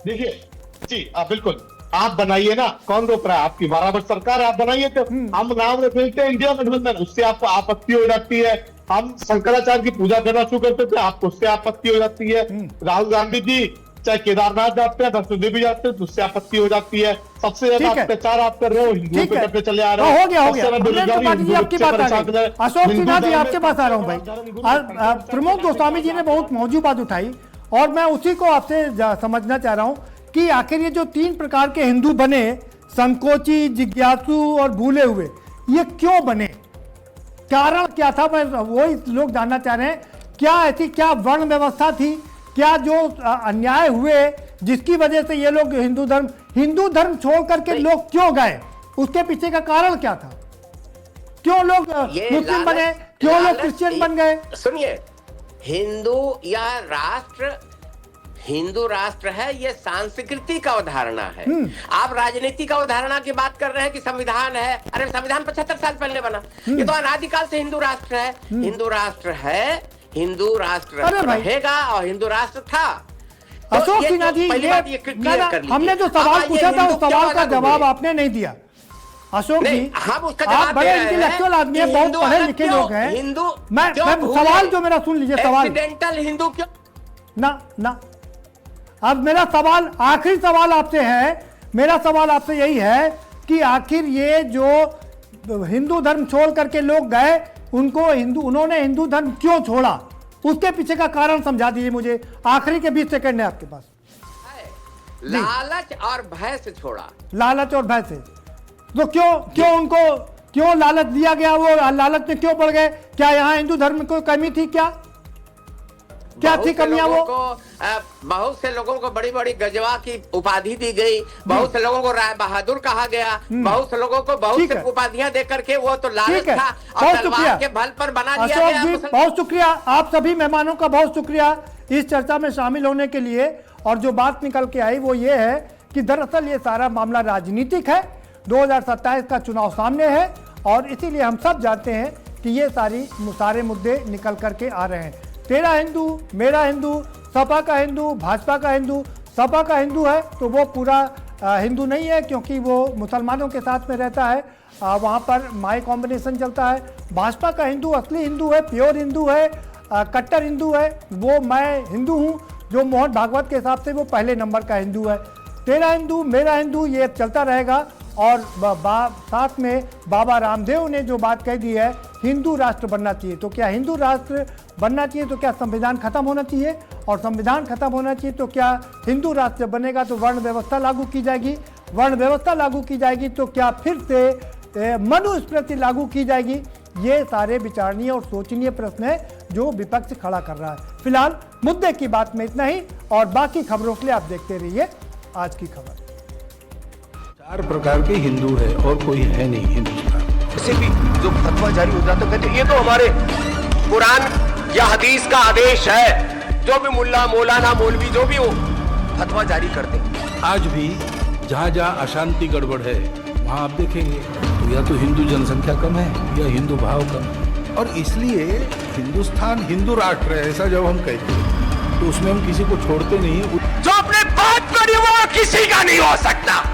देखिए जी, बिल्कुल आप बनाइए ना, कौन रोक रहा है? आपकी बराबर सरकार है, आप बनाइए। तो हम नाम रखते हैं इंडिया गठबंधन, उससे आपको आपत्ति हो जाती है। हम शंकराचार्य की पूजा करना शुरू करते थे, आपको उससे आपत्ति हो जाती है। राहुल गांधी जी चाहे केदारनाथ जाते हैं, वैष्णो देवी जाते हैं, तो उससे आपत्ति हो जाती है। सबसे ज्यादा अत्याचार आप कर रहे हो, हिंदुओं पे करते चले आ रहे हो। हो गया आपकी बात आ गई। अशोक सिन्हा जी आपके पास आ रहा हूँ भाई। प्रमोद गोस्वामी जी ने बहुत मौजूद बात उठाई और मैं उसी को आपसे समझना चाह रहा हूँ कि आखिर ये जो 3 प्रकार के हिंदू बने, संकोची, जिज्ञासु और भूले हुए, ये क्यों बने? कारण क्या था? मैं वही लोग जानना चाह रहे हैं। क्या ऐसी क्या वर्ण व्यवस्था थी? क्या जो अन्याय हुए जिसकी वजह से ये लोग हिंदू धर्म छोड़ करके लोग क्यों गए? उसके पीछे का कारण क्या था? क्यों लोग मुस्लिम बने? क्यों लोग क्रिश्चियन बन गए? सुनिए, हिंदू राष्ट्र है, ये सांस्कृतिक अवधारणा है। आप राजनीति का अवधारणा की बात कर रहे हैं कि संविधान है। अरे संविधान 75 साल पहले बना, ये तो अनादिकाल से हिंदू राष्ट्र है। हिंदू राष्ट्र है, हिंदू राष्ट्र रहेगा और हिंदू राष्ट्र था। अशोक सिन्हा जी, हमने जो सवाल पूछा था उस सवाल का जवाब आपने नहीं दिया। अशोक जी, आप बड़े इंटेलेक्चुअल आदमी हैं, बहुत पढ़े लिखे लोग हैं। मैं सवाल जो मेरा सुन लीजिए, सवाल हिंदू क्यों ना अब मेरा सवाल, आखिरी सवाल आपसे है। मेरा सवाल आपसे यही है कि आखिर ये जो हिंदू धर्म छोड़ करके लोग गए, उन्होंने हिंदू धर्म क्यों छोड़ा? उसके पीछे का कारण समझा दीजिए मुझे। आखिरी के 20 सेकंड है आपके पास। लालच और भय से छोड़ा। लालच और भय से, तो क्यों उनको लालच दिया गया? वो लालच में क्यों पड़ गए? क्या यहाँ हिंदू धर्म में कोई कमी थी? क्या थी कमियां? वो बहुत से लोगों को बड़ी बड़ी गजवा की उपाधि दी गई, बहुत से लोगों को राय बहादुर कहा गया, बहुत से लोगों को बहुत से उपाधियां दे करके वो तो लालच था और तलवार के बल पर बना दिया गया। बहुत शुक्रिया आप सभी मेहमानों का, बहुत शुक्रिया इस चर्चा में शामिल होने के लिए। और जो बात निकल के आई वो ये है कि दरअसल ये सारा मामला राजनीतिक है। 2027 का चुनाव सामने है और इसीलिए हम सब जानते हैं कि ये सारे मुद्दे निकल करके आ रहे हैं। तेरा हिंदू, मेरा हिंदू, सपा का हिंदू, भाजपा का हिंदू। सपा का हिंदू है तो वो पूरा हिंदू नहीं है, क्योंकि वो मुसलमानों के साथ में रहता है, वहाँ पर माई कॉम्बिनेशन चलता है। भाजपा का हिंदू असली हिंदू है, प्योर हिंदू है, कट्टर हिंदू है। वो मैं हिंदू हूँ जो मोहन भागवत के हिसाब से वो पहले नंबर का हिंदू है। तेरा हिंदू, मेरा हिंदू, ये चलता रहेगा। और साथ में बाबा रामदेव ने जो बात कह दी है, हिंदू राष्ट्र बनना चाहिए। तो क्या हिंदू राष्ट्र बनना चाहिए तो क्या संविधान खत्म होना चाहिए? और संविधान खत्म होना चाहिए तो क्या हिंदू राष्ट्र बनेगा तो वर्ण व्यवस्था लागू की जाएगी? वर्ण व्यवस्था लागू की जाएगी तो क्या फिर से मनुस्मृति लागू की जाएगी? ये सारे विचारणीय और सोचनीय प्रश्न है जो विपक्ष खड़ा कर रहा है। फिलहाल मुद्दे की बात में इतना ही और बाकी खबरों के लिए आप देखते रहिए आज की खबर। 4 प्रकार के हिंदू है और कोई है नहीं हिंदुस्तान। से भी जो फतवा जारी हो जाता कहते ये तो हमारे कुरान या हदीस का आदेश है। जो भी मुल्ला मौलाना मौलवी जो भी हो फतवा जारी करते हैं। आज भी जहाँ जहाँ अशांति गड़बड़ है वहाँ आप देखेंगे तो या तो हिंदू जनसंख्या कम है या हिंदू भाव कम है। और इसलिए हिंदुस्तान हिंदू राष्ट्र है ऐसा जब हम कहते हैं तो उसमें हम किसी को छोड़ते नहीं है। जो अपने बात करी वो किसी का नहीं हो सकता।